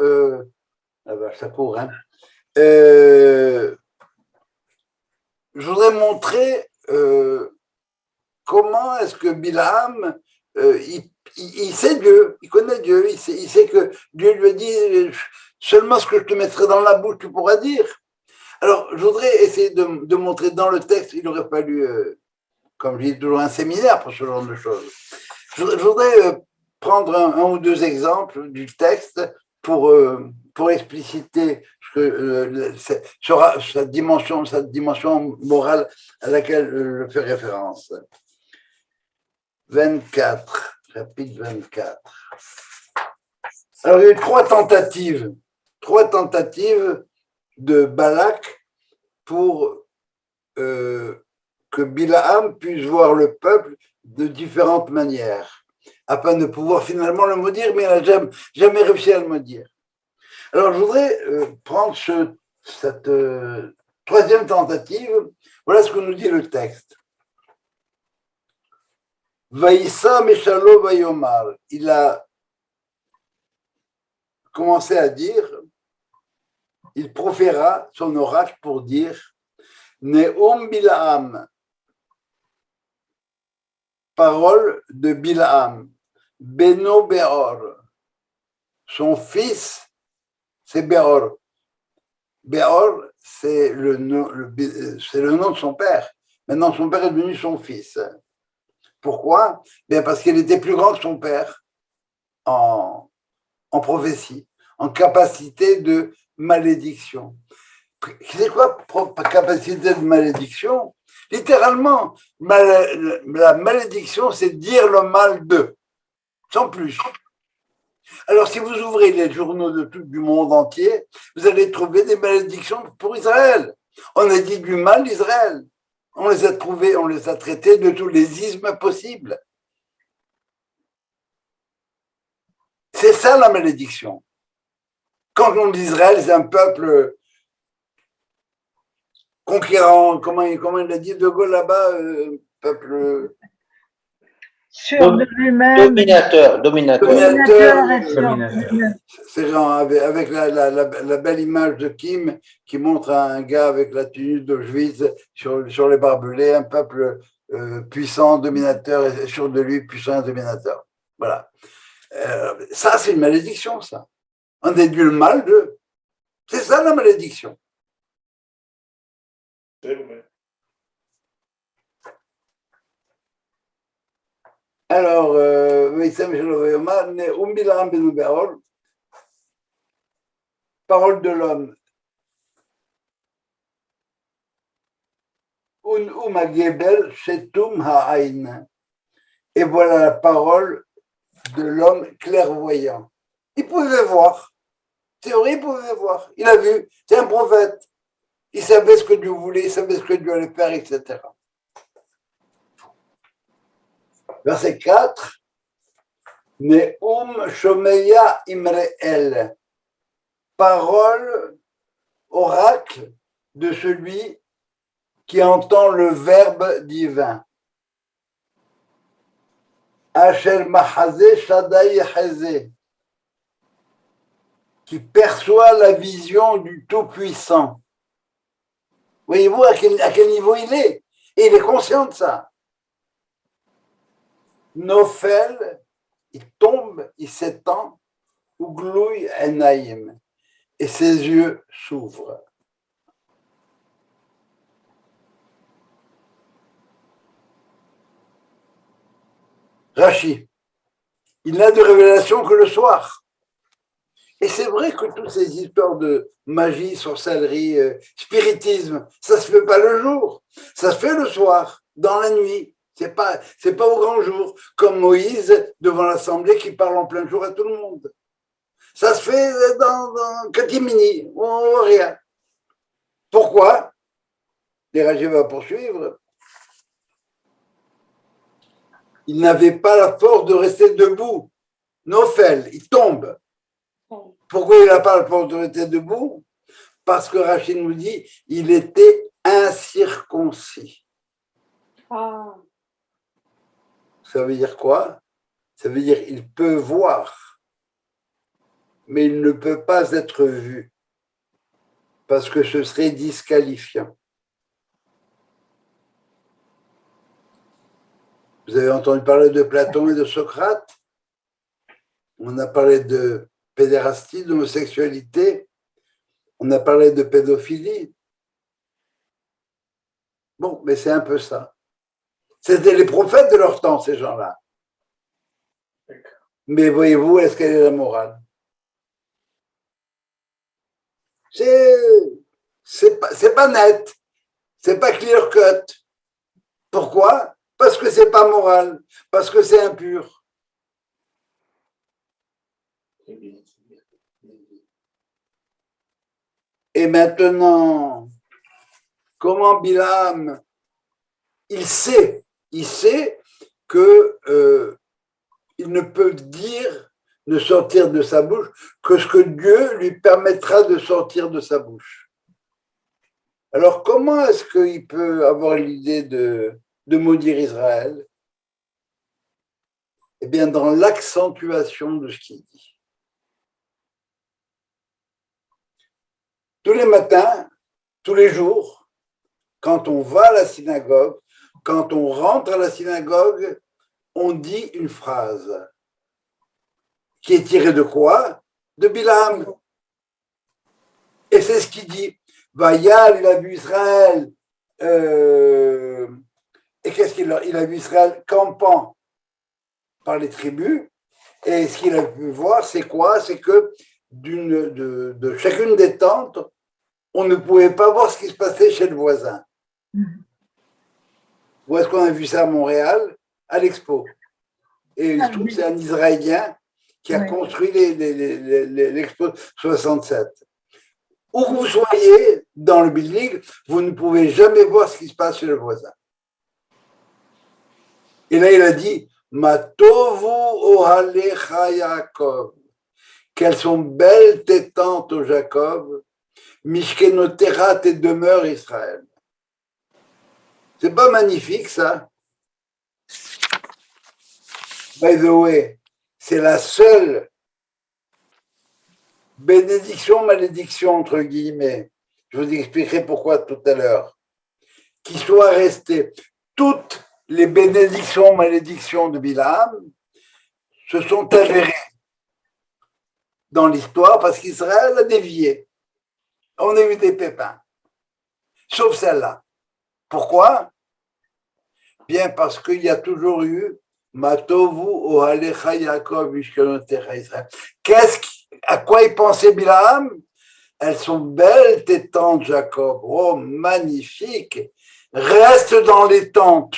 S1: ça court, hein. Je voudrais montrer comment est-ce que Bilam, il sait Dieu, il connaît Dieu, il sait que Dieu lui a dit seulement ce que je te mettrai dans la bouche, tu pourras dire. Alors, je voudrais essayer de montrer dans le texte, il aurait fallu, comme je dis toujours, un séminaire pour ce genre de choses. Je voudrais prendre un ou deux exemples du texte pour expliciter cette dimension morale à laquelle je fais référence. 24, chapitre 24. Alors, il y a eu trois tentatives de Balak pour que Bilaam puisse voir le peuple de différentes manières, afin de pouvoir finalement le maudire, mais il n'a jamais réussi à le maudire. Alors, je voudrais prendre cette troisième tentative. Voilà ce que nous dit le texte. Vaïssa Meshalo Vayomar. Il a commencé à dire, il proféra son oracle pour dire Neum Bilaam, parole de Bilaam, Beno Beor, son fils, c'est Beor. Beor, c'est le nom de son père. Maintenant, son père est devenu son fils. Pourquoi? Bien parce qu'il était plus grand que son père en prophétie, en capacité de malédiction. C'est quoi capacité de malédiction? Littéralement, la malédiction, c'est dire le mal d'eux, sans plus. Alors, si vous ouvrez les journaux du monde entier, vous allez trouver des malédictions pour Israël. On a dit du mal d'Israël. On les a traités de tous les ismes possibles. C'est ça la malédiction. Quand on dit Israël, c'est un peuple conquérant, comment il a dit De Gaulle là-bas, peuple
S2: Sûr de lui-même.
S3: Dominateur.
S1: C'est genre avec la belle image de Kim qui montre un gars avec la tenue d'Auschwitz sur les barbelés, un peuple puissant, dominateur, et sûr de lui, puissant et dominateur. Voilà. Ça, c'est une malédiction, ça. On déduit le mal d'eux. C'est ça la malédiction. Alors, parole de l'homme. Et voilà la parole de l'homme clairvoyant. Il pouvait voir. Théorie, il pouvait voir. Il a vu. C'est un prophète. Il savait ce que Dieu voulait, il savait ce que Dieu allait faire, etc. Verset 4. Neum Shomeya Imreel. Parole, oracle de celui qui entend le verbe divin. Hachel Mahazé Shaddai Hazé, qui perçoit la vision du Tout-Puissant. Voyez-vous à quel niveau il est? Et il est conscient de ça. Nofel, il tombe, il s'étend, Ugloui Enaïm, et ses yeux s'ouvrent. Rachi, il n'a de révélation que le soir. Et c'est vrai que toutes ces histoires de magie, sorcellerie, spiritisme, ça se fait pas le jour, ça se fait le soir, dans la nuit. C'est pas au grand jour, comme Moïse devant l'assemblée qui parle en plein jour à tout le monde. Ça se fait dans catimini, on voit rien. Pourquoi? Les Rajé va poursuivre. Il n'avait pas la force de rester debout. Nofel, il tombe. Pourquoi il n'a pas la force de rester debout? Parce que Rachid nous dit, il était incirconcis.
S9: Ah.
S1: Ça veut dire quoi? Ça veut dire il peut voir, mais il ne peut pas être vu, parce que ce serait disqualifiant. Vous avez entendu parler de Platon et de Socrate? On a parlé de pédérastie, d'homosexualité, on a parlé de pédophilie. Bon, mais c'est un peu ça. C'était les prophètes de leur temps, ces gens-là. Mais voyez-vous, est-ce quelle est la morale? C'est pas net, c'est pas clear cut. Pourquoi? Parce que c'est pas moral, parce que c'est impur. Et maintenant, comment Bilam, il sait que il ne peut dire, ne sortir de sa bouche, que ce que Dieu lui permettra de sortir de sa bouche. Alors, comment est-ce qu'il peut avoir l'idée de maudire Israël? Eh bien, dans l'accentuation de ce qu'il dit. Tous les matins, tous les jours, quand on va à la synagogue, quand on rentre à la synagogue, on dit une phrase qui est tirée de quoi? De Bilam. Et c'est ce qu'il dit. Vayal, il a vu Israël. Et qu'est-ce qu'il a? Il a vu Israël campant par les tribus. Et ce qu'il a pu voir, c'est quoi? C'est que de chacune des tentes, on ne pouvait pas voir ce qui se passait chez le voisin. Où est-ce qu'on a vu ça à Montréal? À l'Expo. Et il se trouve que c'est un Israélien qui a construit l'Expo 67. Où que vous soyez dans le building, vous ne pouvez jamais voir ce qui se passe chez le voisin. Et là, il a dit, Matovu ohalecha Yaakov. Quelles sont belles tes tentes, ô Jacob, Mishkenotera, tes demeures, Israël. C'est pas magnifique, ça? By the way, c'est la seule bénédiction, malédiction, entre guillemets, je vous expliquerai pourquoi tout à l'heure, qui soit restée. Toutes les bénédictions, malédictions de Bilam se sont avérées dans l'histoire parce qu'Israël a dévié. On a eu des pépins, sauf celle-là. Pourquoi? Bien parce qu'il y a toujours eu Matovu ohalecha Yaakov Mishkenotera Israël. À quoi il pensait Bilam? Elles sont belles tes tentes, Jacob. Oh, magnifique. Reste dans les tentes.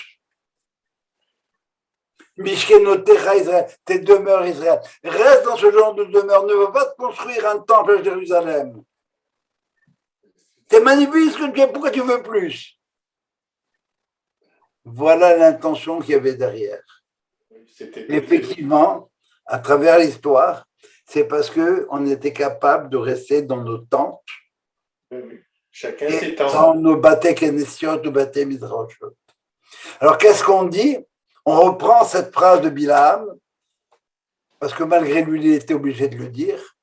S1: Mishkenotera Israël, tes demeures Israël. Reste dans ce genre de demeure. Ne va pas te construire un temple à Jérusalem. T'es magnifique ce que tu es. Pourquoi tu veux plus? Voilà l'intention qu'il y avait derrière. Effectivement, à travers l'histoire, c'est parce qu'on était capable de rester dans nos tentes
S5: Chacun
S1: Et
S5: ses temps.
S1: dans nos bâtés Kenessiot, nos bâtés Midrashot. Alors, qu'est-ce qu'on dit? On reprend cette phrase de Bilam, parce que malgré lui, il était obligé de le dire,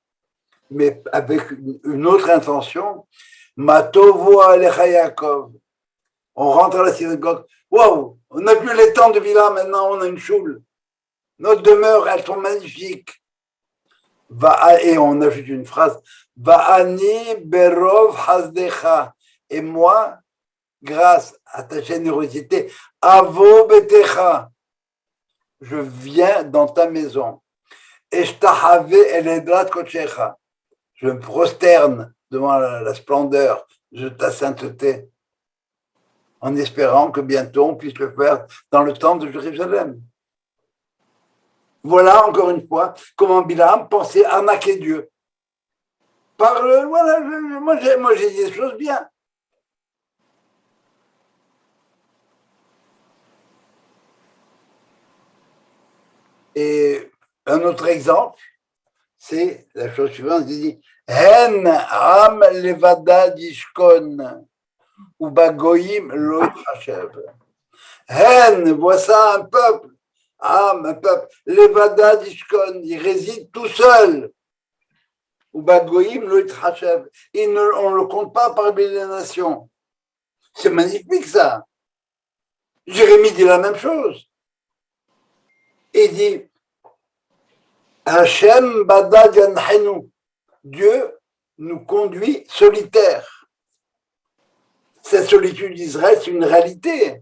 S1: mais avec une autre intention. Matovo Alecha Yaakov. On rentre à la synagogue. Waouh, on n'a plus les temps de Bilam, maintenant on a une choule. Nos demeures, elles sont magnifiques. Et on ajoute une phrase. Va'ani berov hasdecha. Et moi, grâce à ta générosité, avo betecha. Je viens dans ta maison. Eshtahave el edrat kochecha. Je me prosterne devant la splendeur de ta sainteté, en espérant que bientôt on puisse le faire dans le temple de Jérusalem. Voilà encore une fois comment Bilam pensait arnaquer Dieu. Voilà, moi j'ai dit des choses bien. Et un autre exemple, c'est la chose suivante, il dit Hen am levada dishkon ou bagoyim lo yachashev. Hen, voici un peuple, un peuple, levada dishkon, il réside tout seul. Ou bagoyim lo yachashev. On ne le compte pas parmi les nations. C'est magnifique ça. Jérémie dit la même chose. Il dit Hashem badad yanchenu. Dieu nous conduit solitaires. Cette solitude d'Israël, c'est une réalité.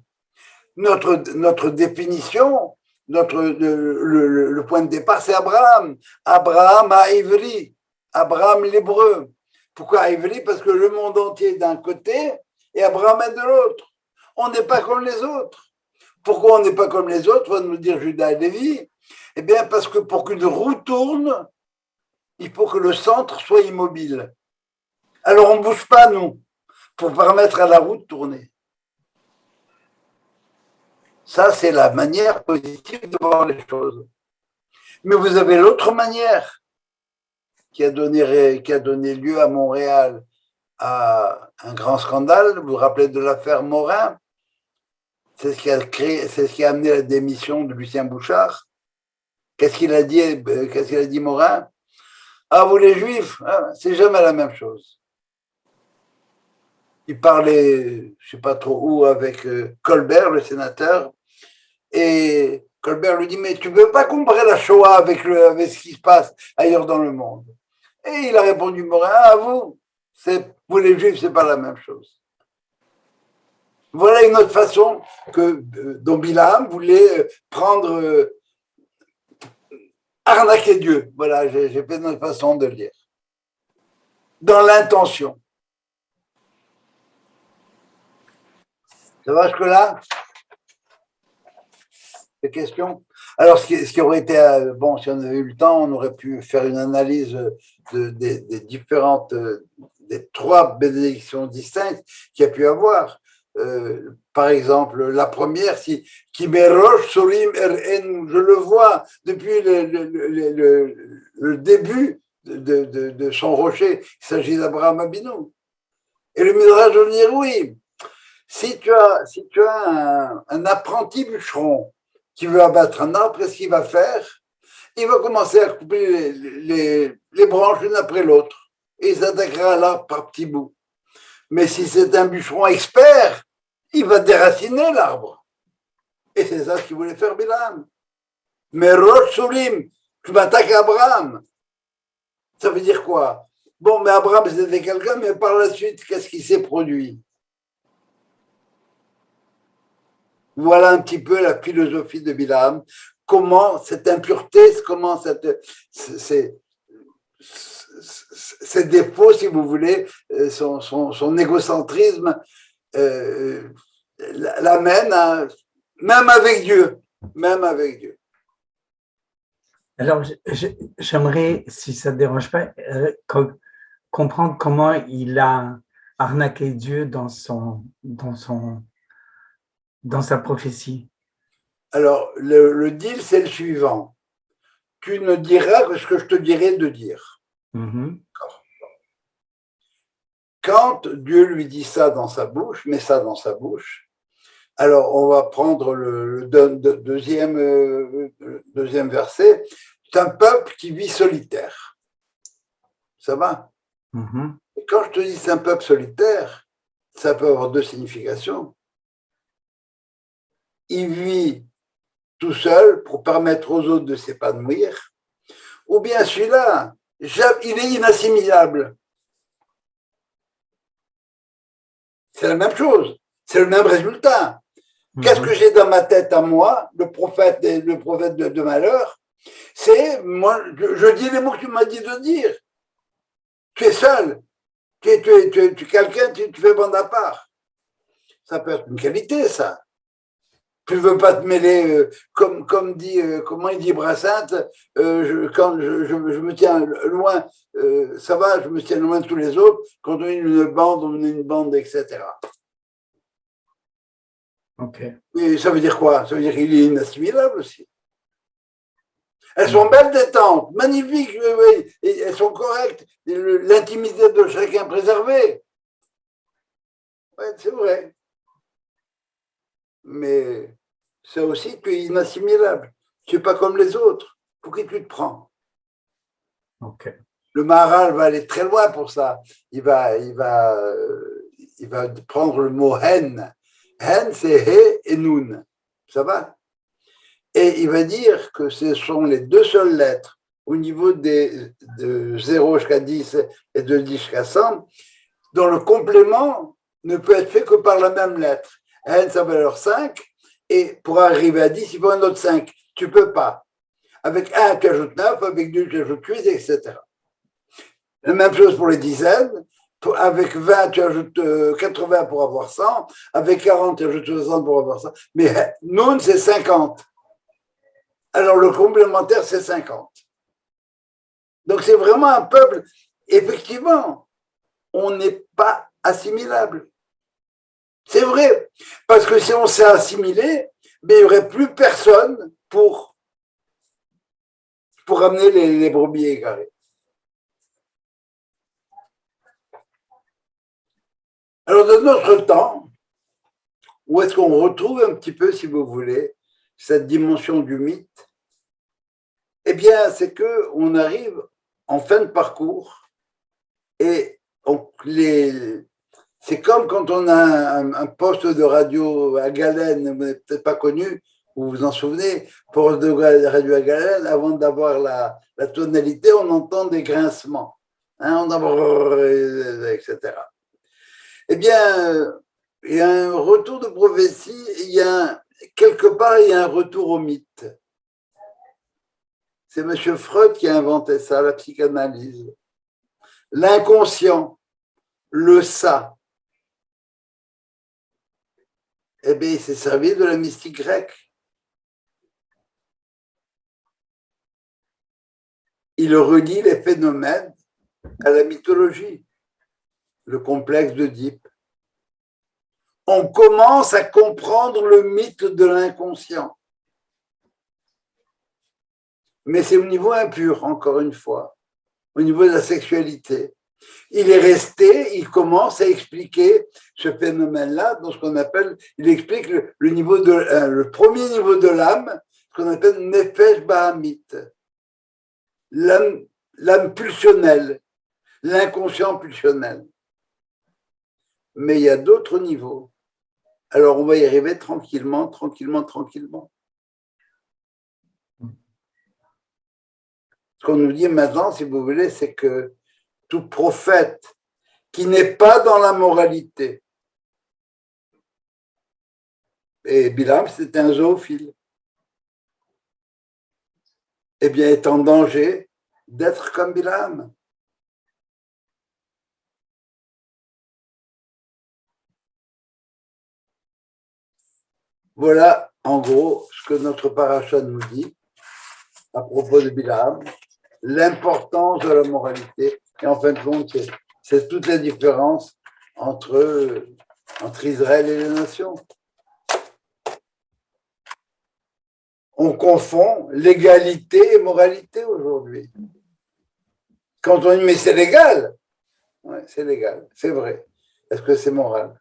S1: Notre définition, le point de départ, c'est Abraham. Abraham à Ivry, Abraham l'hébreu. Pourquoi à Ivry? Parce que le monde entier est d'un côté et Abraham est de l'autre. On n'est pas comme les autres. Pourquoi on n'est pas comme les autres, va nous dire Judas et Lévi? Eh bien, parce que pour qu'une roue tourne, il faut que le centre soit immobile. Alors, on ne bouge pas, nous, pour permettre à la roue de tourner. Ça, c'est la manière positive de voir les choses. Mais vous avez l'autre manière qui a donné lieu à Montréal à un grand scandale. Vous vous rappelez de l'affaire Morin? C'est ce qui a amené la démission de Lucien Bouchard. Qu'est-ce qu'il a dit, Morin? Ah, vous les Juifs, c'est jamais la même chose. Il parlait, je ne sais pas trop où, avec Colbert, le sénateur, et Colbert lui dit, mais tu ne peux pas comparer la Shoah avec ce qui se passe ailleurs dans le monde. Et il a répondu, Morin, vous les Juifs, ce n'est pas la même chose. Voilà une autre façon dont Bilam voulait arnaquer Dieu. Voilà, j'ai fait une autre façon de le dire. Dans l'intention. Ça va jusque-là? Des questions? Alors, ce qui aurait été, bon, si on avait eu le temps, on aurait pu faire une analyse des différentes, des trois bénédictions distinctes qu'il y a pu avoir. Par exemple, la première, si Kimerosh Solim Eren, je le vois depuis le début de son rocher, il s'agit d'Abraham Abinu. Et le Midrash va dire oui, si tu as un apprenti bûcheron qui veut abattre un arbre, qu'est-ce qu'il va faire? Il va commencer à couper les branches l'une après l'autre et il s'attaquera à l'arbre par petits bouts. Mais si c'est un bûcheron expert, il va déraciner l'arbre. Et c'est ça ce qu'il voulait faire Bilam. Mais Rosh Sulim, tu m'attaques à Abraham. Ça veut dire quoi? Bon, mais Abraham, c'était quelqu'un, mais par la suite, qu'est-ce qui s'est produit? Voilà un petit peu la philosophie de Bilam. Comment cette impureté, comment ses défauts, si vous voulez, son égocentrisme l'amène même avec Dieu.
S3: Alors, j'aimerais, si ça ne te dérange pas, comprendre comment il a arnaqué Dieu dans sa prophétie.
S1: Alors, le deal, c'est le suivant. Tu ne diras que ce que je te dirai de dire.
S3: Mm-hmm.
S1: quand Dieu lui dit ça dans sa bouche, met ça dans sa bouche, alors on va prendre le deuxième verset. C'est un peuple qui vit solitaire. Ça va? Et quand je te dis c'est un peuple solitaire, ça peut avoir deux significations. Il vit tout seul pour permettre aux autres de s'épanouir, ou bien celui-là, il est inassimilable. C'est la même chose, c'est le même résultat. Qu'est-ce que j'ai dans ma tête à moi, le prophète de malheur? C'est, moi, je dis les mots que tu m'as dit de dire. Tu es seul, tu es quelqu'un, tu fais bande à part. Ça peut être une qualité, ça. Tu ne veux pas te mêler, comme dit, comment il dit Brassens, quand je me tiens loin, ça va, je me tiens loin de tous les autres, quand on est une bande, etc.
S3: Ok.
S1: Et ça veut dire quoi? Ça veut dire qu'il est inassimilable aussi. Elles sont belles détentes, magnifiques, oui, et elles sont correctes, l'intimité de chacun préservée. Oui, c'est vrai. Mais c'est aussi que tu es inassimilable. Tu n'es pas comme les autres. Pour qui tu te prends?
S3: Ok.
S1: Le Maharal va aller très loin pour ça. Il va prendre le mot haine. Haine, c'est he et nun. Ça va? Et il va dire que ce sont les deux seules lettres au niveau de 0 jusqu'à 10 et de 10 jusqu'à 100, dont le complément ne peut être fait que par la même lettre. N, ça valeur 5, et pour arriver à 10, il faut un autre 5. Tu ne peux pas. Avec 1, tu ajoutes 9, avec 2, tu ajoutes 8, etc. La même chose pour les dizaines. Avec 20, tu ajoutes 80 pour avoir 100. Avec 40, tu ajoutes 60 pour avoir 100. Mais non, c'est 50. Alors le complémentaire, c'est 50. Donc c'est vraiment un peuple, effectivement, on n'est pas assimilable. C'est vrai, parce que si on s'est assimilé, mais il n'y aurait plus personne pour amener les brebis égarées. Alors dans notre temps, où est-ce qu'on retrouve un petit peu, si vous voulez, cette dimension du mythe? Eh bien, c'est qu'on arrive en fin de parcours et c'est comme quand on a un poste de radio à galène, vous n'êtes peut-être pas connu, vous vous en souvenez, poste de radio à galène, avant d'avoir la tonalité, on entend des grincements, hein, etc. Eh bien, il y a un retour de prophétie, quelque part, il y a un retour au mythe. C'est M. Freud qui a inventé ça, la psychanalyse. L'inconscient, le ça. Eh bien, il s'est servi de la mystique grecque. Il relie les phénomènes à la mythologie, le complexe d'Oedipe. On commence à comprendre le mythe de l'inconscient. Mais c'est au niveau impur, encore une fois, au niveau de la sexualité. Il est resté, il commence à expliquer ce phénomène-là, dans ce qu'on appelle, il explique le premier niveau de l'âme, ce qu'on appelle Nefesh Bahamit, l'âme pulsionnelle, l'inconscient pulsionnel. Mais il y a d'autres niveaux. Alors on va y arriver tranquillement, tranquillement, tranquillement. Ce qu'on nous dit maintenant, si vous voulez, c'est que tout prophète qui n'est pas dans la moralité, et Bilam, c'est un zoophile, eh bien, est en danger d'être comme Bilam. Voilà, en gros, ce que notre paracha nous dit à propos de Bilam, l'importance de la moralité. Et en fin de compte, c'est toute la différence entre Israël et les nations. On confond légalité et moralité aujourd'hui. Quand on dit mais c'est légal, Ouais, c'est légal, c'est vrai. Est-ce que c'est moral?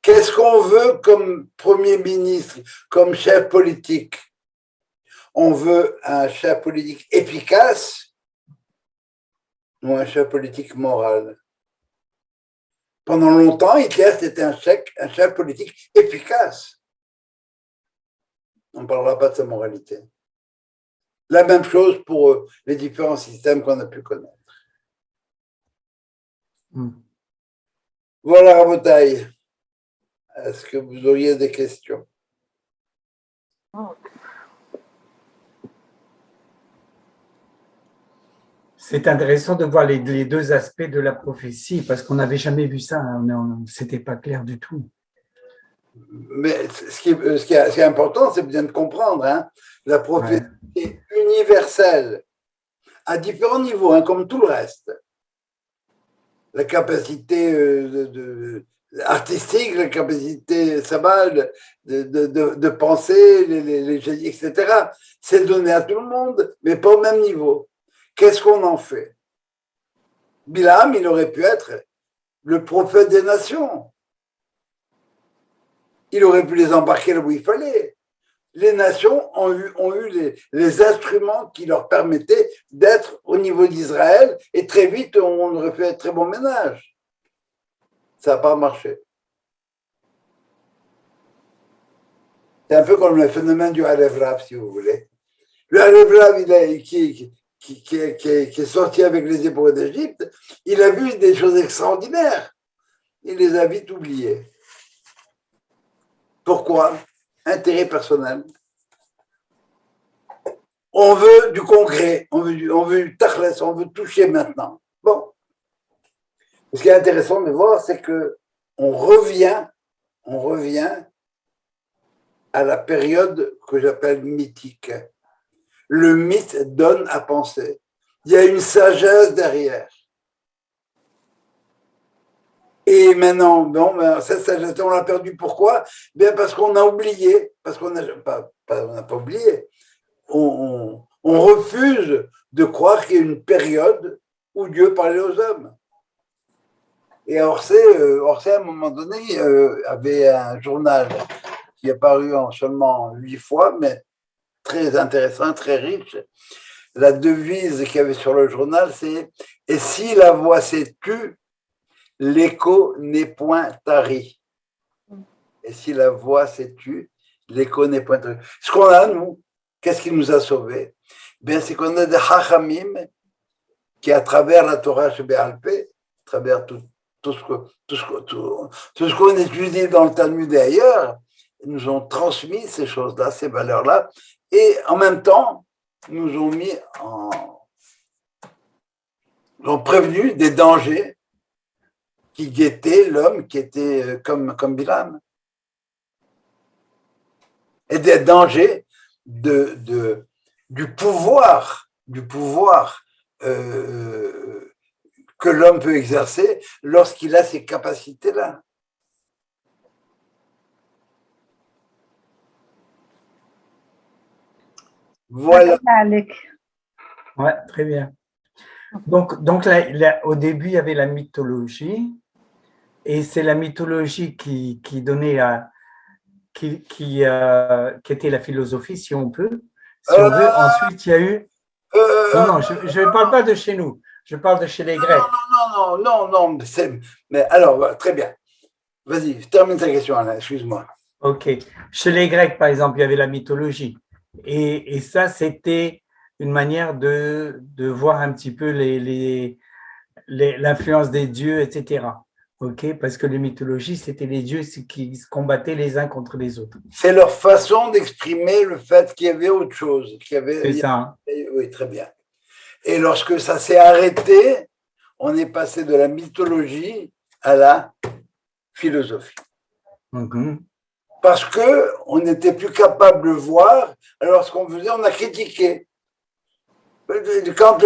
S1: Qu'est-ce qu'on veut comme Premier ministre, comme chef politique? On veut un chef politique efficace ou un chef politique moral? Pendant longtemps, Hitler, c'était un chef politique efficace. On ne parlera pas de sa moralité. La même chose pour les différents systèmes qu'on a pu connaître. Voilà, Rabotaï. Est-ce que vous auriez des questions?
S3: C'est intéressant de voir les deux aspects de la prophétie, parce qu'on n'avait jamais vu ça, hein. C'était pas clair du tout.
S1: Mais ce qui est important, c'est bien de comprendre, hein, la prophétie est universelle, à différents niveaux, hein, comme tout le reste. La capacité artistique, la capacité sabale de penser, les génies, etc. C'est donné à tout le monde, mais pas au même niveau. Qu'est-ce qu'on en fait? Bilam, il aurait pu être le prophète des nations. Il aurait pu les embarquer là où il fallait. Les nations ont eu les instruments qui leur permettaient d'être au niveau d'Israël, et très vite, on aurait fait un très bon ménage. Ça n'a pas marché. C'est un peu comme le phénomène du Halev Rav, si vous voulez. Le Halev Rav, qui est sorti avec les Hébreux d'Égypte, il a vu des choses extraordinaires. Il les a vite oubliées. Pourquoi? Intérêt personnel. On veut du concret, on veut du tachlès, on veut toucher maintenant. Bon. Ce qui est intéressant de voir, c'est que on revient à la période que j'appelle mythique. Le mythe donne à penser. Il y a une sagesse derrière. Et maintenant, bon, cette sagesse, on l'a perdue. Pourquoi? Bien parce qu'on a oublié, parce qu'on n'a pas oublié. On refuse de croire qu'il y a une période où Dieu parlait aux hommes. Et Orsay, à un moment donné, avait un journal qui est paru en seulement 8 fois, mais très intéressant, très riche. La devise qu'il y avait sur le journal, c'est « Et si la voix s'est tue, l'écho n'est point tari. » Et si la voix s'est tue, l'écho n'est point tari. Ce qu'on a, nous, qu'est-ce qui nous a sauvés? Bien, c'est qu'on a des hachamim qui, à travers la Torah chez Béalpé, à travers tout ce qu'on étudie dans le Talmud et ailleurs, nous ont transmis ces choses-là, ces valeurs-là, et en même temps, nous ont prévenu des dangers qui guettaient l'homme qui était comme Bilam. Et des dangers du pouvoir que l'homme peut exercer lorsqu'il a ces capacités-là. Voilà.
S3: Ouais, très bien. Donc là, au début, il y avait la mythologie, et c'est la mythologie qui donnait qui était la philosophie, si on peut. Si on veut. Ensuite, il y a eu. Non, je ne parle pas de chez nous. Je parle de chez les Grecs.
S1: Non. Mais alors, très bien. Vas-y, termine ta question, Alain, excuse-moi.
S3: Ok. Chez les Grecs, par exemple, il y avait la mythologie. Et ça, c'était une manière de voir un petit peu l'influence des dieux, etc. Ok, parce que les mythologies, c'était les dieux qui se combattaient les uns contre les autres.
S1: C'est leur façon d'exprimer le fait qu'il y avait autre chose.
S3: C'est ça. Hein.
S1: Oui, très bien. Et lorsque ça s'est arrêté, on est passé de la mythologie à la philosophie.
S3: Mm-hmm.
S1: Parce qu'on n'était plus capable de voir, alors ce qu'on faisait, on a critiqué. Quand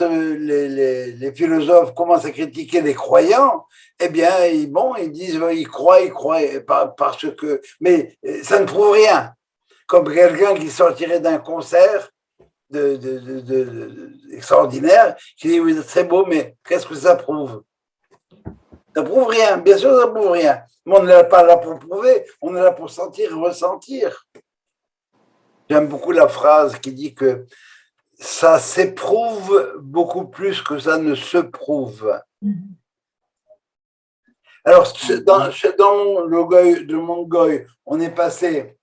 S1: les philosophes commencent à critiquer les croyants, eh bien, ils disent ils croient, parce que. Mais ça ne prouve rien. Comme quelqu'un qui sortirait d'un concert extraordinaire, qui dit oui, c'est beau, mais qu'est-ce que ça prouve? Ça prouve rien, bien sûr, ça prouve rien. Mais on n'est pas là pour prouver, on est là pour sentir et ressentir. J'aime beaucoup la phrase qui dit que ça s'éprouve beaucoup plus que ça ne se prouve. Alors, dans le monde Goy, on est passé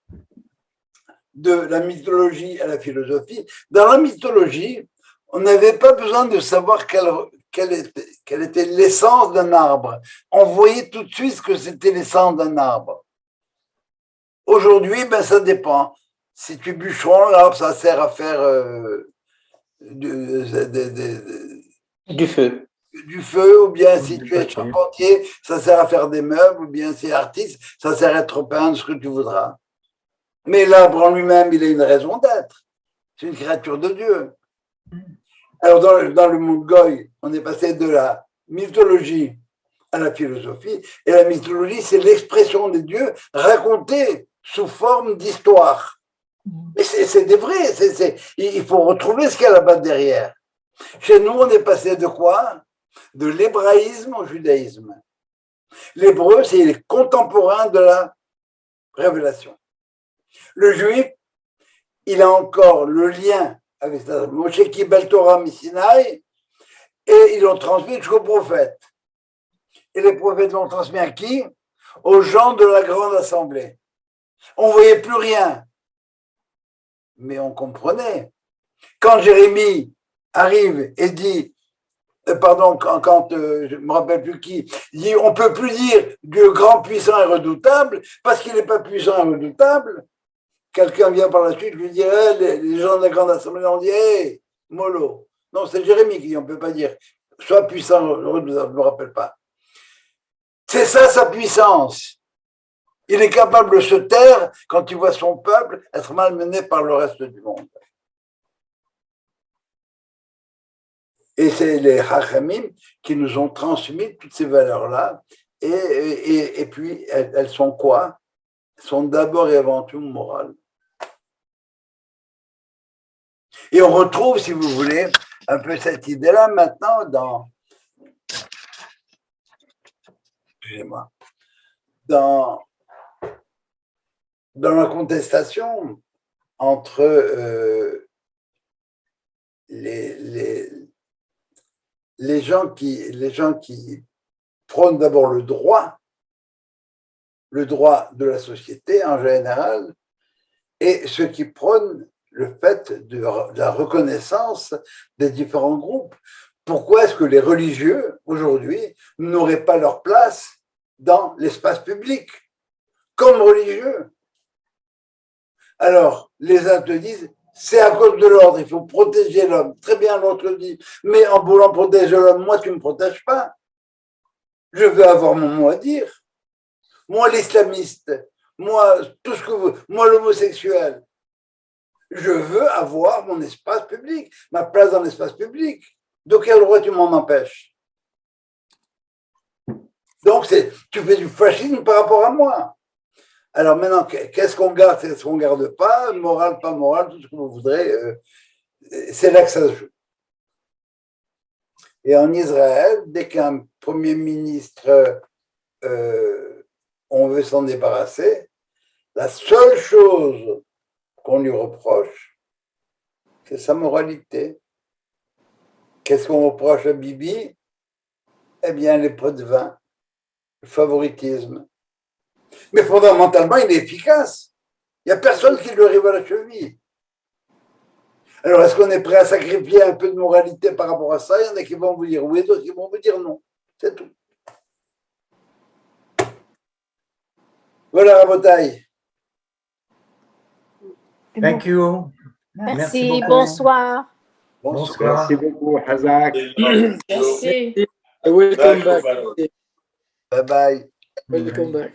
S1: de la mythologie à la philosophie. Dans la mythologie, on n'avait pas besoin de savoir quelle était l'essence d'un arbre. On voyait tout de suite ce que c'était l'essence d'un arbre. Aujourd'hui, ben, ça dépend. Si tu es bûcheron, l'arbre, ça sert à faire
S6: Du feu.
S1: du feu, ou bien si tu es charpentier, ça sert à faire des meubles, ou bien si tu es artiste, ça sert à être peindre ce que tu voudras. Mais l'arbre en lui-même, il a une raison d'être. C'est une créature de Dieu. Alors, dans le monde Goy, on est passé de la mythologie à la philosophie, et la mythologie, c'est l'expression des dieux racontée sous forme d'histoire. Mais c'est des vrais, il faut retrouver ce qu'il y a là-bas derrière. Chez nous, on est passé de quoi? De l'hébraïsme au judaïsme. L'hébreu, c'est les contemporains de la révélation. Le juif, il a encore le lien avec ça. Moshe Kibel Torah Misinaï, et ils l'ont transmis jusqu'aux prophètes. Et les prophètes l'ont transmis à qui? Aux gens de la grande assemblée. On ne voyait plus rien, mais on comprenait. Quand Jérémie arrive et dit, quand je ne me rappelle plus qui, il dit on ne peut plus dire Dieu grand, puissant et redoutable parce qu'il n'est pas puissant et redoutable. Quelqu'un vient par la suite lui dit les gens de la grande assemblée ont dit hey, mollo. Non, c'est Jérémie qui dit on ne peut pas dire soit puissant ou redoutable, je ne me rappelle pas. C'est ça sa puissance. Il est capable de se taire quand il voit son peuple être malmené par le reste du monde. Et c'est les Hachamim qui nous ont transmis toutes ces valeurs-là. Et puis, elles sont quoi? Elles sont d'abord et avant tout morales. Et on retrouve, si vous voulez, un peu cette idée-là maintenant dans la contestation entre les gens qui prônent d'abord le droit de la société en général, et ceux qui prônent le fait de la reconnaissance des différents groupes. Pourquoi est-ce que les religieux, aujourd'hui, n'auraient pas leur place dans l'espace public, comme religieux? Alors, les uns te disent, c'est à cause de l'ordre, il faut protéger l'homme. Très bien, l'autre dit, mais en voulant protéger l'homme, moi, tu ne me protèges pas. Je veux avoir mon mot à dire. Moi, l'islamiste, moi, tout ce que vous, moi, l'homosexuel, je veux avoir mon espace public, ma place dans l'espace public. De quel droit tu m'en empêches? Donc, tu fais du fascisme par rapport à moi. Alors maintenant, qu'est-ce qu'on garde, qu'est-ce qu'on ne garde pas, moral, pas moral, tout ce que vous voudrez, c'est là que ça se joue. Et en Israël, dès qu'un premier ministre, on veut s'en débarrasser, la seule chose qu'on lui reproche, c'est sa moralité. Qu'est-ce qu'on reproche à Bibi? Eh bien, les pots de vin, le favoritisme. Mais fondamentalement, il est efficace. Il n'y a personne qui lui arrive à la cheville. Alors, est-ce qu'on est prêt à sacrifier un peu de moralité par rapport à ça? Il y en a qui vont vous dire oui, d'autres qui vont vous dire non. C'est tout. Voilà, Rabotaï.
S3: Thank you.
S7: Merci,
S3: beaucoup.
S7: bonsoir.
S3: Bonsoir.
S8: Merci beaucoup, Hazak.
S9: Merci.
S4: Welcome back.
S1: Bye bye.
S4: Welcome back.